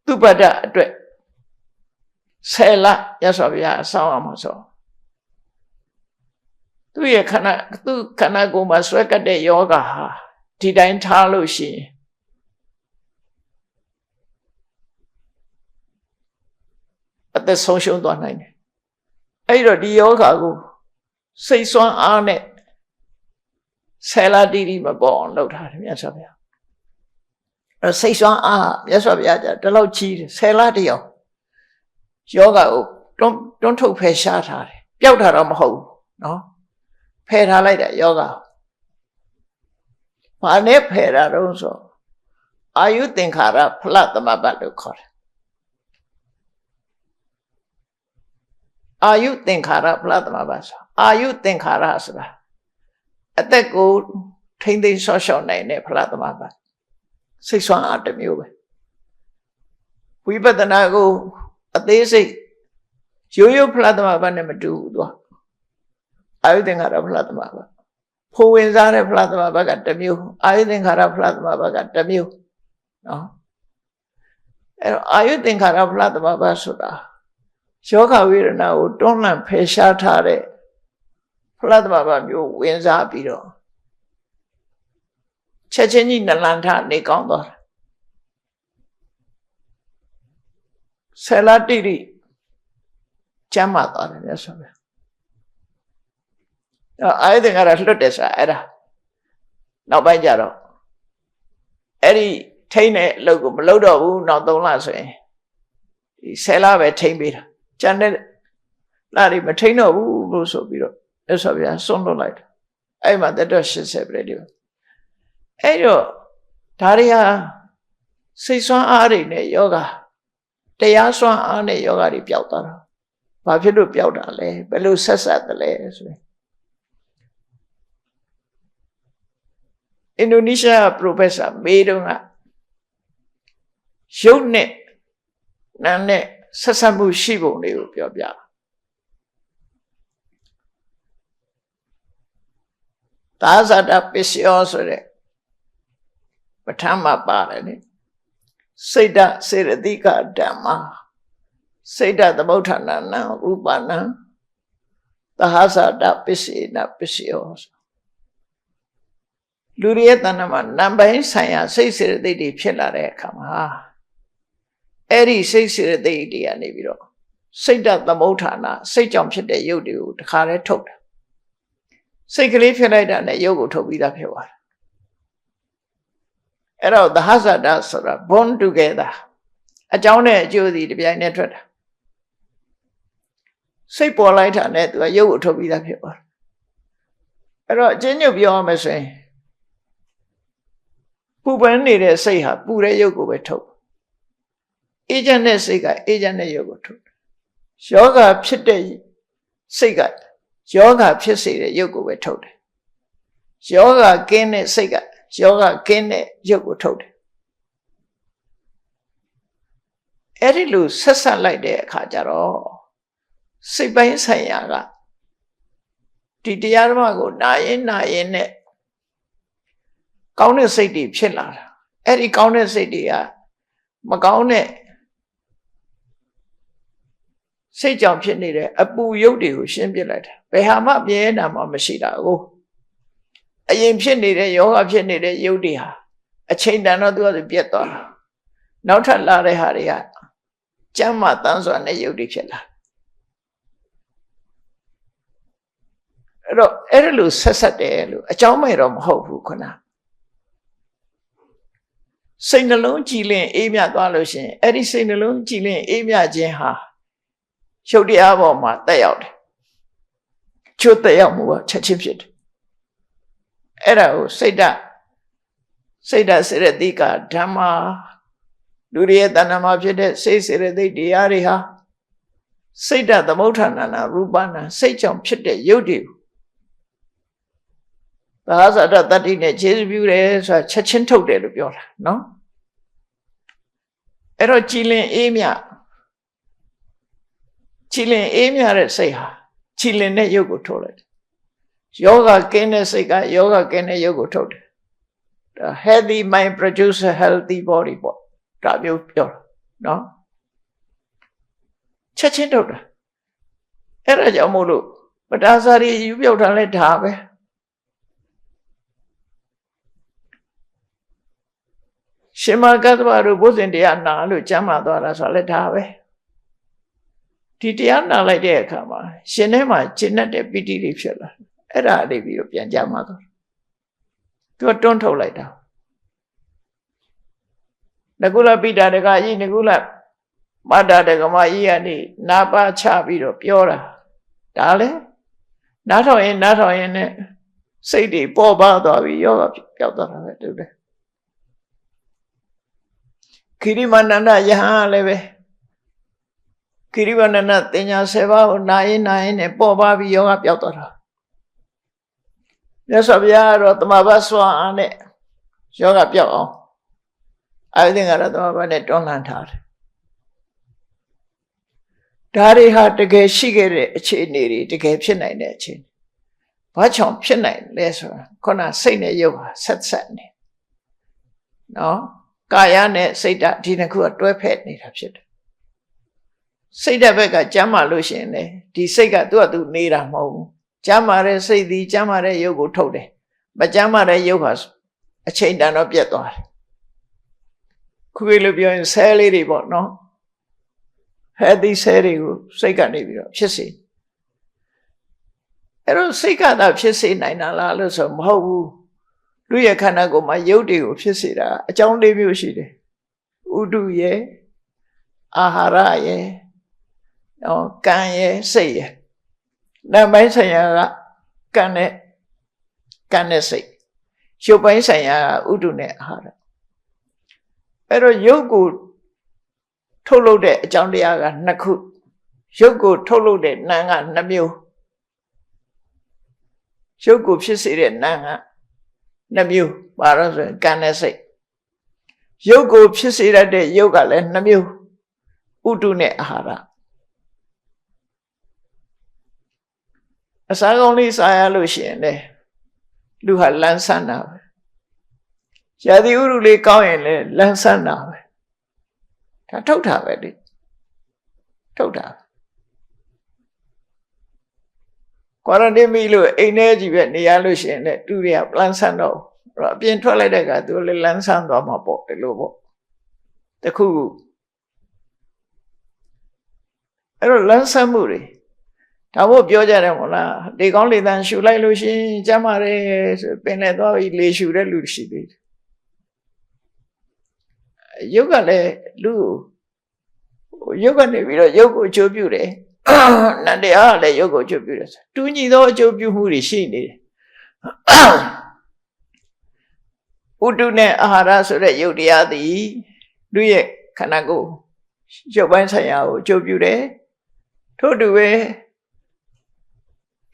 သူပတ္တအတွက်10လရသော်ဗျာဆောင်းအောင်မဆိုသူရဲ့ခန္ဓာကိုယ်မှာဆွဲကပ်တဲ့ယောဂဟာဒီတိုင်းထားလို့ရှိရင်အသက်ဆုံးရှုံးသွားနိုင်တယ်အဲ့တော့ဒီယောဂကိုစိတ်ဆွမ်းအားနဲ့10လတိတိမပေါ်အောင်လုပ်ထားတယ်မြတ်စွာဘုရားအဲ့စိတ်ဆွမ်းအားမြတ်စွာဘုရားကတလောက်ကြီးတယ်10လတည်းအောင်ယောဂကိုတွန်းထုတ်ဖယ်ရှားထားတယ်ပျောက်တာတော့မဟုတ်ဘူးနော်ဖယ်ထားလိုက်တဲ့ယောဂဘာနဲ့ဖယ်တာတော့ဆိုအာယုသင်္ခါရဖလသမဘတ်လို့ခေါ်တယ်အာယုသင်္ခါရဖလသမဘတ်ဆိုအာယုသင်္ခါရဆိုတာအသက်ကိုထိမ့်သိမ်းဆော့ရှော့နိုင်တဲ့ဖလသမဘတ်စိတ်ဆွမ်းအားတစ်မျိုးပဲဝိပဿနာကိုအသေးစိတ်ရိုးရိုးဖလသမဘတ်နဲ့မတူဘူးသူအာယုသင်္ခါရဖလသမဘတ်ဖိုးဝင်စားတဲ့ဖလသမဘတ်ကတစ်မျိုးအာယုသင်္ခါရဖလသမဘတ်ကတစ်မျိုးနော်အဲ့တော့အာယုသင်္ခါရဖလသမဘတ်ဆိုတာယောဂဝေဒနာကိုတွန်းလှန်ဖယ်ရှားထားတဲ့ဖလသမဘတ်မျိုးဝင်စားပြီးတော့ချက်ချင်းကြီးနလန်ထနေကောင်းသွားတယ်ဆယ်လတိတိကျမ်းမာသွားတယ်မြတ်စွာဘုရားအာယုသင်္ခါရလွတ်တယ်ဆိုတာအဲ့ဒါနောက်ပိုင်းကျတော့အဲ့ဒီထိန်းတဲ့အလုပ်ကိုမလုပ်တော့ဘူးနောက်3လဆိုရင်ဒီ10လပဲထိန်းပေးတာကျန်တဲ့လတွေမထိန်းတော့ဘူးလို့ဆိုပြီးတော့မြတ်စွာဘုရားဆွန့်လွတ်လိုက်တယ်အဲ့မှာတက်တော့80ပြည့်တယ်အဲ့တော့ဒါတွေဟာစိတ်ဆွမ်းအားတွေနဲ့ယောဂတရားဆွမ်းအားနဲ့ယောဂတွေပျောက်သွားတာဘာဖြစ်လို့ပျောက်တာလဲဘယ်လိုဆက်ဆက်တယ်လဲဆိုရင်အင်ဒိုနီးရှားပရိုဖက်ဆာမေးတော့ကရုပ်နဲ့နာမ်နဲ့ဆက်ဆက်မှုရှိပုံလေးကိုပြောပြ သာဇတပစ္စယောဆိုတဲ့ပဋ္ဌာန်းမှာပါတယ်လေစိတ်ဓာတ်စေရတိကဓမ္မစိတ်ဓာတ်သမုဋ္ဌာဏနံရူပနံသာဇတပစ္စေနပစ္စယောလူတွေရဲ့တဏ္ဍာမှာနံပိုင်းဆိုင်ရာစိတ်စေရသိက်တွေဖြစ်လာတဲ့အခါမှာအဲ့ဒီစိတ်စေရသိက်တွေကနေပြီးတော့စိတ်ဓာတ်သမုဋ္ဌာဏစိတ်ကြောင့်ဖြစ်တဲ့ရုပ်တွေကိုတခါတည်းထုတ်တယ်စိတ်ကလေးဖြစ်လိုက်တာနဲ့ရုပ်ကိုထုတ်ပြီးသားဖြစ်သွားတယ်အဲ့တော့သဟဇတဆိုတာ born together အကြောင်းနဲ့အကျိုးစီတစ်ပြိုင်တည်းထွက်တာစိတ်ပေါ်လိုက်တာနဲ့သူကရုပ်ကိုထုတ်ပြီးသားဖြစ်သွားတယ်အဲ့တော့အချင်းညုတ်ပြောရမယ်ဆိုရင်ပူပန်နေတဲ့စိတ်ဟာပူတဲ့ရုပ်ကိုပဲထုတ်အေးချမ်းတဲ့စိတ်ကအေးချမ်းတဲ့ရုပ်ကိုထုတ်ယောဂဖြစ်တဲ့စိတ်ကယောဂဖြစ်စေတဲ့ရုပ်ကိုပဲထုတ်တယ်ယောဂကင်းတဲ့စိတ်ကယောဂကင်းတဲ့ရုပ်ကိုထုတ်တယ်အဲ့ဒီလိုဆက်ဆက်လိုက်တဲ့အခါကျတော့စိတ်ပိုင်းဆိုင်ရာကဒီတရားဓမ္မကိုနာရင်နဲ့ကောင်းတဲ့စိတ်တွေဖြစ်လာတာအဲ့ဒီကောင်းတဲ့စိတ်တွေကမကောင်းတဲ့စိတ်ကြောင့်ဖြစ်နေတဲ့အပူရုပ်တွေကိုရှင်းပြလိုက်တာဘယ်ဟာမှပြဲနာမှမရှိတာကိုအရင်ဖြစ်နေတဲ့ယောဂဖြစ်နေတဲ့ရုပ်တွေဟာအချိန်တန်တော့သူကပြတ်သွားတာနောက်ထပ်လာတဲ့ဟာတွေကကျမ်းမာတန်းစွာနဲ့ရုပ်တွေဖြစ်လာအဲ့တော့အဲ့လိုဆက်တယ်လို့အကြောင်းမဲ့တော့မဟုတ်ဘူးခုနစိတ်နှလုံးကြည်လင်အေးမြသွားလို့ရှိရင်အဲ့ဒီစိတ်နှလုံးကြည်လင်အေးမြခြင်းဟာရုပ်တရားပေါ်မှာတက်ရောက်တယ်ချွတ်တက်ရောက်မှုကချက်ချင်းဖြစ်တယ်အဲ့ဒါကိုစိတ်ဓာတ်စေရတိကဓမ္မလူတွေရဲ့တဏ္ဍာမှာဖြစ်တဲ့စိတ်စေရသိက်တရားတွေဟာစိတ်ဓာတ်သမုဋ္ဌာဏနာရူပနာစိတ်ကြောင့်ဖြစ်တဲ့ရုပ်တွေကိုသာဇတတတ္တိနဲ့ခြေစပြုတယ်ဆိုတာချက်ချင်းထုတ်တယ်လို့ပြောတာနော်အဲ့တော့ကြည်လင်အေးမြတဲ့စိတ်ဟာကြည်လင်တဲ့ရုပ်ကိုထုတ်လိုက်တယ်ယောဂကင်းတဲ့စိတ်ကယောဂကင်းတဲ့ရုပ်ကိုထုတ်တယ်ဒါ healthy mind produce a healthy body ပေါ့ဒါမျိုးပြောတာနော်ချက်ချင်းထုတ်တာအဲ့ဒါကြောင့်မို့လို့ပဋ္ဌာန်းစာရီယူပြောက်တာလဲဒါပဲရှင်မကတ္တဗတို့ဘုဇင်တရားနာလို့ကျမ်းမာသွားတာဆိုလဲဒါပဲဒီတရားနာလိုက်တဲ့အခါမှာရှင်ထဲမှာကျင့်တဲ့ပီတိတွေဖြစ်လာအဲ့ဒါလေးပြီးတော့ပြန်ကြမှာသွားသူကတွန်းထုတ်လိုက်တာနကုလပိတာတကကြီးနကုလမတ္တတကမကြီးကနေနာပါချပြီးတော့ပြောတာဒါလေနားထောင်ရင်နဲ့စိတ်တွေပေါ်ပါသွားပြီးယောဂပျောက်သွားတာပဲတူတယ်ခိရိမန္တယဟန်လည်းပဲခိရိမန္တတင်ညာ7ပါးကိုနာရင်နဲ့ပေါ်ပါပြီးယောဂပျောက်သွားတာမြတ်စွာဘုရားကတော့တမဘဆွာအားနဲ့ယောဂပျောက်အောင်အာယုသင်္ကာရတမဘနဲ့တွန်းလှန်ထားတယ်ဒါတွေဟာတကယ်ရှိခဲ့တဲ့အခြေအနေတွေတကယ်ဖြစ်နိုင်တဲ့အခြေအနေဘာကြောင့်ဖြစ်နိုင်လဲဆိုတာခုနစိတ်နဲ့ရုပ်ဟာဆက်နေနော်ကာယနဲ့စိတ်ဓာတ်ဒီနှစ်ခုကတွဲဖက်နေတာဖြစ်တယ်စိတ်ဓာတ်ဘက်ကကျမ်းမာလို့ရှိရင်လေဒီစိတ်ကသူ့နေတာမဟုတ်ဘူးကျမ်းမာတဲ့စိတ်သည်ကျမ်းမာတဲ့ရုပ်ကိုထုတ်တယ်မကျမ်းမာတဲ့ရုပ်ဟာအချိန်တန်တော့ပြတ်သွားတယ်ခုလိုပြောရင်ဆဲလေးတွေပေါ့နော်healthy cell တွေကိုစိတ်ကနေပြီးတော့ဖြစ်စေအဲ့တော့စိတ်ကသာဖြစ်စေနိုင်တာလားလို့ဆိုမဟုတ်ဘူးလူရဲ့ခန္ဓာကိုယ်မှာရုပ်တွေကိုဖြစ်စေတာအကြောင်း၄မျိုးရှိတယ်ဥဒုရဲ့အာဟာရရဲ့ကံရဲ့စိတ်ရဲ့နာမ်ပိုင်းဆိုင်ရာကကံနဲ့စိတ်ရုပ်ပိုင်းဆိုင်ရာကဥဒုနဲ့အာဟာရအဲ့တော့ရုပ်ကိုထုတ်လုပ်တဲ့အကြောင်းတရားက2ခုရုပ်ကိုထုတ်လုပ်တဲ့နာမ်က2မျိုးရုပ်ကိုဖြစ်စေတဲ့နာမ်က2မျိုးဘာလို့ဆိုရင်ကံနဲ့စိတ်ရုပ်ကိုဖြစ်စေတဲ့ရုပ်ကလည်း2မျိုးဥဒုနဲ့အာဟာရအစာကောင်းလေးစားရလို့ရှိရင်လေ လူဟာလန်းဆန်းတာပဲရာသီဥတုလေးကောင်းရင်လည်းလန်းဆန်းတာပဲဒါထုတ်တာပဲလေထုတ်တာကွာရန်တင်းပြီးလို့အိမ်ထဲကြီးပဲနေရလို့ရှိရင်လည်းတူတွေကလန်းဆန်းတော့အပြင်ထွက်လိုက်တဲ့အခါသူလည်းလန်းဆန်းသွားမှာပေါ့ဒီလိုပေါ့တခုအဲ့တော့လန်းဆန်းမှုတွေဒါမို့ပြောကြတယ်မို့လားလေကောင်းလေသန့်ရှူလိုက်လို့ရှိရင်ကျမ်းမာတယ်ဆိုပင်လည်းသွားပြီးလေရှူတဲ့လူရှိသေးတယ်ရုပ်ကလည်းလူရုပ်ကနေပြီးတော့ရုပ်ကိုအကျိုးပြုတယ်နန္တရားကလည်းရုပ်ကိုအကျိုးပြုတယ်တူညီသောအကျိုးပြုမှုတွေရှိနေတယ်ဥတုနဲ့အာဟာရဆိုတဲ့ရုပ်တရားသည်လူရဲ့ခန္ဓာကိုယ်ရုပ်ပိုင်းဆိုင်ရာကိုအကျိုးပြုတယ်ထို့တူပဲ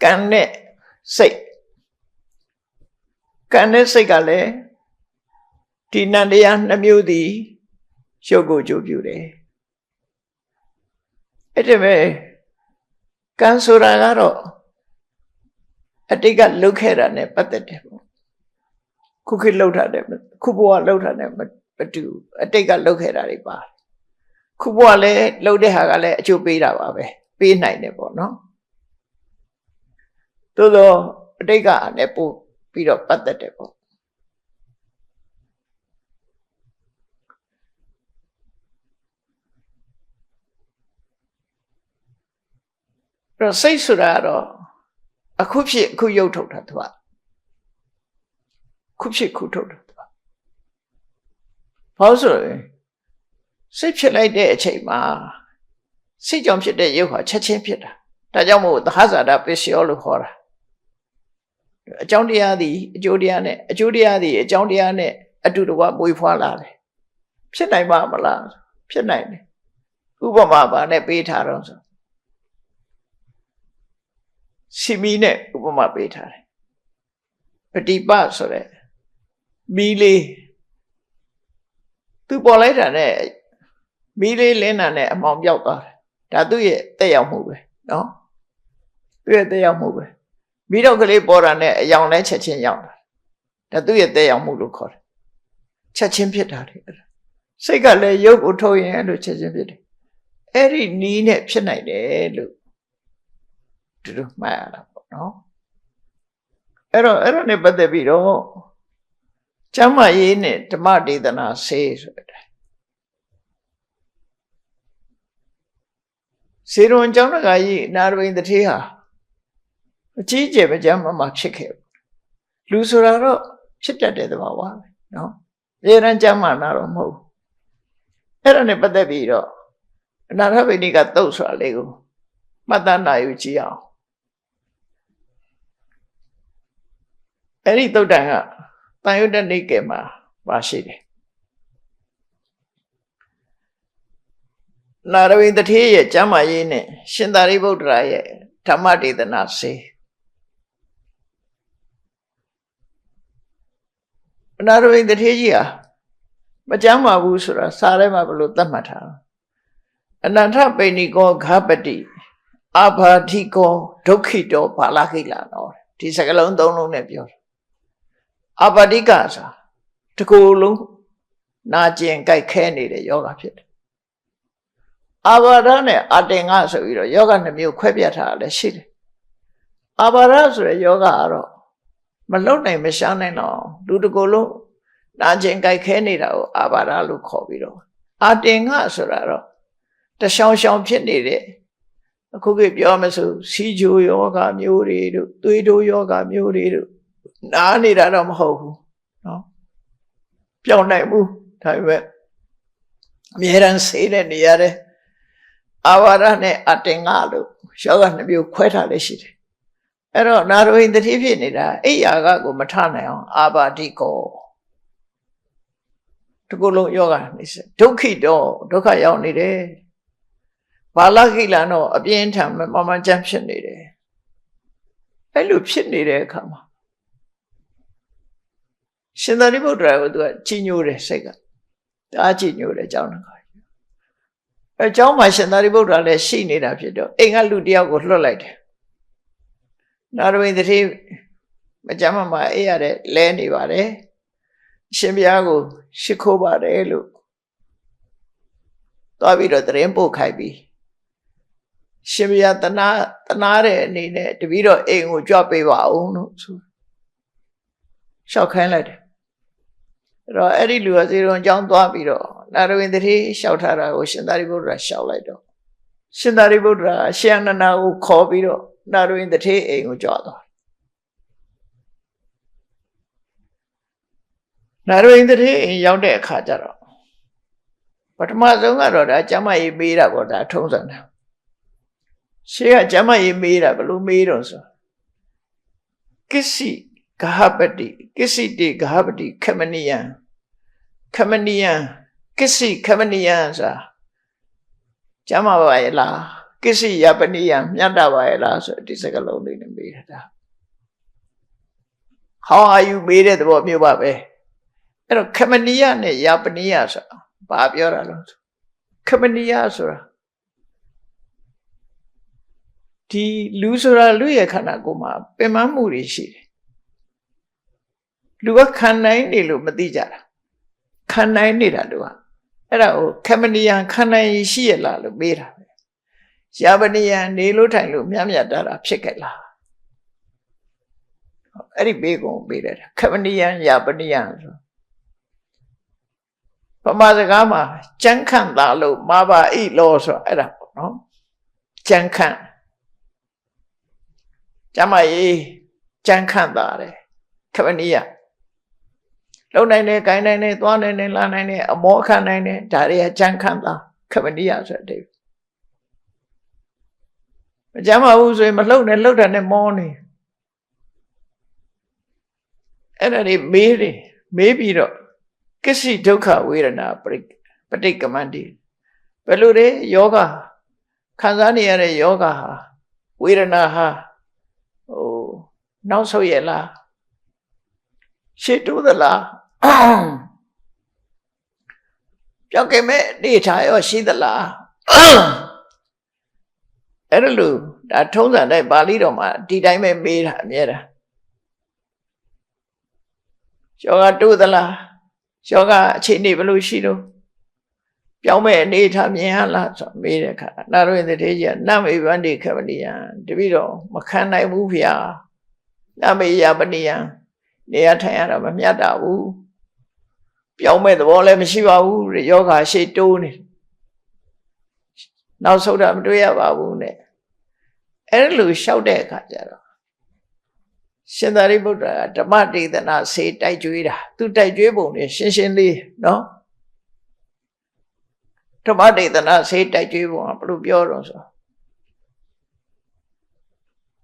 ကံနဲ့စိတ်ကံနဲ့စိတ်ကလည်းဒီနန္တရားနှမျိုးသည်ရုပ်ကိုအကျိုးပြုတယ်အဲ့ဒီမဲ့ကံဆိုတာကတော့အတိတ်ကလုပ်ခဲ့တာနဲ့ပတ်သက်တယ်ပေါ့ခုခေတ်လုပ်တာတဲ့ခုဘဝလုပ်တာနဲ့မတူအတိတ်ကလုပ်ခဲ့တာတွေပါတယ်ခုဘဝလည်းလုပ်တဲ့ဟာကလည်းအကျိုးပေးတာပါပဲပေးနိုင်တယ်ပေါ့နော်သို့သောအတိတ်ကလည်းပို့ပြီးတော့ပတ်သက်တယ်ပေါ့အဲ့စိတ်ဆိုတာတော့အခုဖြစ်အခုရုပ်ထုတ်တာသူကခုဖြစ်ခုထုတ်တာသူကဘာလို့ဆိုရင်စိတ်ဖြစ်လိုက်တဲ့အချိန်မှာစိတ်ကြောင့်ဖြစ်တဲ့ရုပ်ဟာချက်ချင်းဖြစ်တာဒါကြောင့်မို့သဟဇာတပစ္စယောလို့ခေါ်တာအကြောင်းတရားသည်အကျိုးတရားနဲ့အကျိုးတရားသည်အကြောင်းတရားနဲ့အတူတကွမွေးဖွားလာတယ်ဖြစ်နိုင်ပါမလားဖြစ်နိုင်တယ်ဥပမာပါနဲ့ပေးထားတော့ဆိုစီမီနဲ့ဥပမာပေးထားတယ်ပฏิပတ်ဆိုတဲ့မီးလေးသူပေါ်လိုက်တာနဲ့မီးလေးလင်းတာနဲ့အမှောင်ပြောက်သွားတယ်ဒါသူ့ရဲ့တက်ရောက်မှုပဲနော်သူ့ရဲ့တက်ရောက်မှုပဲမီးတော့ကလေးပေါ်တာနဲ့အယောင်လည်းချက်ချင်းရောက်တာဒါသူ့ရဲ့တက်ရောက်မှုလို့ခေါ်တယ်ချက်ချင်းဖြစ်တာလေစိတ်ကလည်းရုပ်ကိုထုတ်ရင်အဲ့လိုချက်ချင်းဖြစ်တယ်အဲ့ဒီနီးနဲ့ဖြစ်နိုင်တယ်လို့ဒီလိုမှတ်ရတာပေါ့နော်အဲ့တော့နဲ့ပတ်သက်ပြီးတော့ကျမ်းမာရေးနဲ့ဓမ္မဒေသနာဆေးဆိုတဲ့စေရွန်ကျောင်းတကာကြီးနာရဝိန်တထေးဟာအကြီးကျယ်မကျမ်းမာဖြစ်ခဲ့လူဆိုတာတော့ဖြစ်တတ်တဲ့သဘာဝပဲနော်အများရန်ကျမ်းမာနာတော့မဟုတ်အဲ့ဒါနဲ့ပတ်သက်ပြီးတော့အနာထဗိနိကသုတ်ဆိုတာလေးကိုမှတ်သားနိုင်ယူကြည့်အောင်အဲ့ဒီသုတ်တန်ကတန်ယုတ္တနိကေမှာပါရှိတယ်နာရဝိန်တထေးရဲ့ကျမ်းမာရေးနဲ့ရှင်သာရိပုတ္တရာရဲ့ဓမ္မဒေသနာဆေးနာရဝိန်တထေးကြီးဟာမကျမ်းမာဘူးဆိုတာစာထဲမှာဘယ်လိုသတ်မှတ်ထားအနန္ထပိဏိကောဃပတိအာဘာတိကောဒုက္ခိတောဘာလခိလာတော့ဒီစကားလုံးသုံးလုံးနဲ့ပြောတယ်အာဘာတိကဆိုတကူလုံးနာကျင်ကြိုက်ခဲနေတဲ့ယောဂဖြစ်တယ်အာဘာဒနဲ့အတင်္ဂဆိုပြီးတော့ယောဂနှမျိုးခွဲပြတ်ထားတာလည်းရှိတယ်အာဘာဒဆိုတဲ့ယောဂကတော့မလုံနိုင်မရှားနိုင်တော့လူတကူလုံးနာကျင်ကြိုက်ခဲနေတာကိုအာဘာဒလို့ခေါ်ပြီးတော့အတင်္ဂဆိုတာတော့တရှောင်ရှောင်ဖြစ်နေတဲ့အခုကပြောမှဆိုစီဂျိုယောဂမျိုးတွေတို့သွေးတိုးယောဂမျိုးတွေတို့နားနေတာတော့မဟုတ်ဘူးနော်ပြောင်းနိုင်ဘူးဒါပေမဲ့အမြဲတမ်းဆေးတဲ့နေရာတဲ့အာဝါဒနဲ့အတင်္ဂလို့ယောဂနှမျိုးခွဲထားလေးရှိတယ်အဲ့တော့နာရဝိန်တတိဖြစ်နေတာအိယာကကိုမထနိုင်အောင်အာဘာတိကောတကူလုံးယောဂနေစဒုက္ခိတောဒုက္ခရောက်နေတယ်ဘာလခိလန်တော့အပြင်းထန်မမကြမ်းဖြစ်နေတယ်အဲ့လိုဖြစ်နေတဲ့အခါမှာရှင်သာရိပုတ္တရာကသူကကြီးညိုတယ်စိတ်ကတအားကြီးညိုတယ်ကြောင်းတခါအကြောင်းမှာရှင်သာရိပုတ္တရာလည်းရှိနေတာဖြစ်တော့အိမ်ကလူတယောက်ကိုလွှတ်လိုက်တယ်နာရဝိန်တတိ မကြမ်းမှာအေးရတဲ့လဲနေပါတယ်အရှင်ဘုရားကိုရှိခိုးပါတယ်လို့သွားပြီးတော့တရင်ပို့ခိုင်းပြီးရှင်ဘုရားတနာတဲ့အနေနဲ့တပည့်တော်အိမ်ကိုကြွပေးပါအောင်လို့ဆိုလျှောက်ခိုင်းလိုက်တယ်အဲ့တော့အဲ့ဒီလူကဇေရုံအကြောင်းသွားပြီးတော့နာရဝင်းတတိလျှောက်ထားတာကိုရှင်သာရိပုတ္တရာလျှောက်လိုက်တော့ရှင်သာရိပုတ္တရာအရှင်အနန္ဒာကိုခေါ်ပြီးတော့နာရဝင်းတတိအိမ်ကိုကြွသွားနာရဝင်းတတိအိမ်ရောက်တဲ့အခါကျတော့ပထမဆုံးကတော့ဒါကျမကြီးမေးတာပေါ့ဒါထုံးစံတယ်ရှေးကကျမကြီးမေးတာဘယ်လိုမေးတော့ဆိုကိစီဂဟပတိကိစီတိဂဟပတိခမနိယံကိစီခမနိယံဆိုတာကျမပါရဲ့လားကိစီယပနိယံမြတ်တာပါရဲ့လားဆိုဒီစကားလုံးလေးနဲ့မေးတာ How are you မေးတဲ့သဘောမျိုးပါပဲအဲ့တော့ခမနိယနဲ့ယပနိယဆိုတာဘာပြောတာလဲခမနိယဆိုတာဒီလူဆိုတာလူရဲ့ခန္ဓာကိုယ်မှာပင်ပန်းမှုတွေရှိတယ်လူကခံနိုင်နေလို့မသိကြတာခံနိုင်နေတာလူကအဲ့ဒါကိုခမနိယခံနိုင်ရှိရလားလို့မေးတာပဲယပနိယနေလို့ထိုင်လို့မြတ်တာဖြစ်ခဲ့လားအဲ့ဒီဘေးကုံပေးတယ်ခမနိယယပနိယဆိုပမာစကားမှာကြမ်းခန့်တာလို့မာပါဣလောဆိုအဲ့ဒါပေါ့နော်ကြမ်းခန့်ကျမကြီးကြမ်းခန့်တာတယ်ခမနိယလုံနိုင်တယ်ဂိုင်းနိုင်တယ်သွားနိုင်တယ်လာနိုင်တယ်အမောခံနိုင်တယ်ဒါတွေကကြမ်းခန့်တာခမနိယဆိုတဲ့မကြမ်းပါဘူးဆိုရင်မလှုပ်နဲ့လှုပ်တာနဲ့မောနေအဲ့ဒါတွေမေးပြီးတော့ကိစ္စဒုက္ခဝေဒနာပဋိကမန္တိဘယ်လိုလဲယောဂခံစားနေရတဲ့ယောဂဟာဝေဒနာဟာနောက်ဆုတ်ရလားရှေ့တိုးသလားပြောင်းကြမဲ့နေထားရောရှိသလားအဲ့လိုဒါထုံးစံတိုင်းပါဠိတော်မှာဒီတိုင်းပဲမေးတာအမြဲတမ်းယောဂတိုးသလားယောဂအခြေအနေဘယ်လိုရှိတော့ပြောင်းမဲ့အနေထားမြင်ရလားဆိုမေးတဲ့အခါနာရဝိသတေကြီးကနမေဗန္တိခမနိယံတပည့်တော်မခံနိုင်ဘူးဗျာနမေယပနိယံနေရထိုင်ရတာမမြတ်တာဘူးပြောင်းမဲ့သဘောလည်းမရှိပါဘူးတဲ့ယောဂရှေ့တိုးနေနောက်ဆုံးတာမတွေ့ရပါဘူးနဲ့အဲ့လိုလျှောက်တဲ့အခါကျတော့ရှင်သာရိပုတ္တရာဓမ္မဒေသနာဆေးတိုက်ကျွေးတာသူတိုက်ကျွေးပုံနဲ့ရှင်းရှင်းလေးနော်ဓမ္မဒေသနာဆေးတိုက်ကျွေးပုံကဘယ်လိုပြောတော့ဆို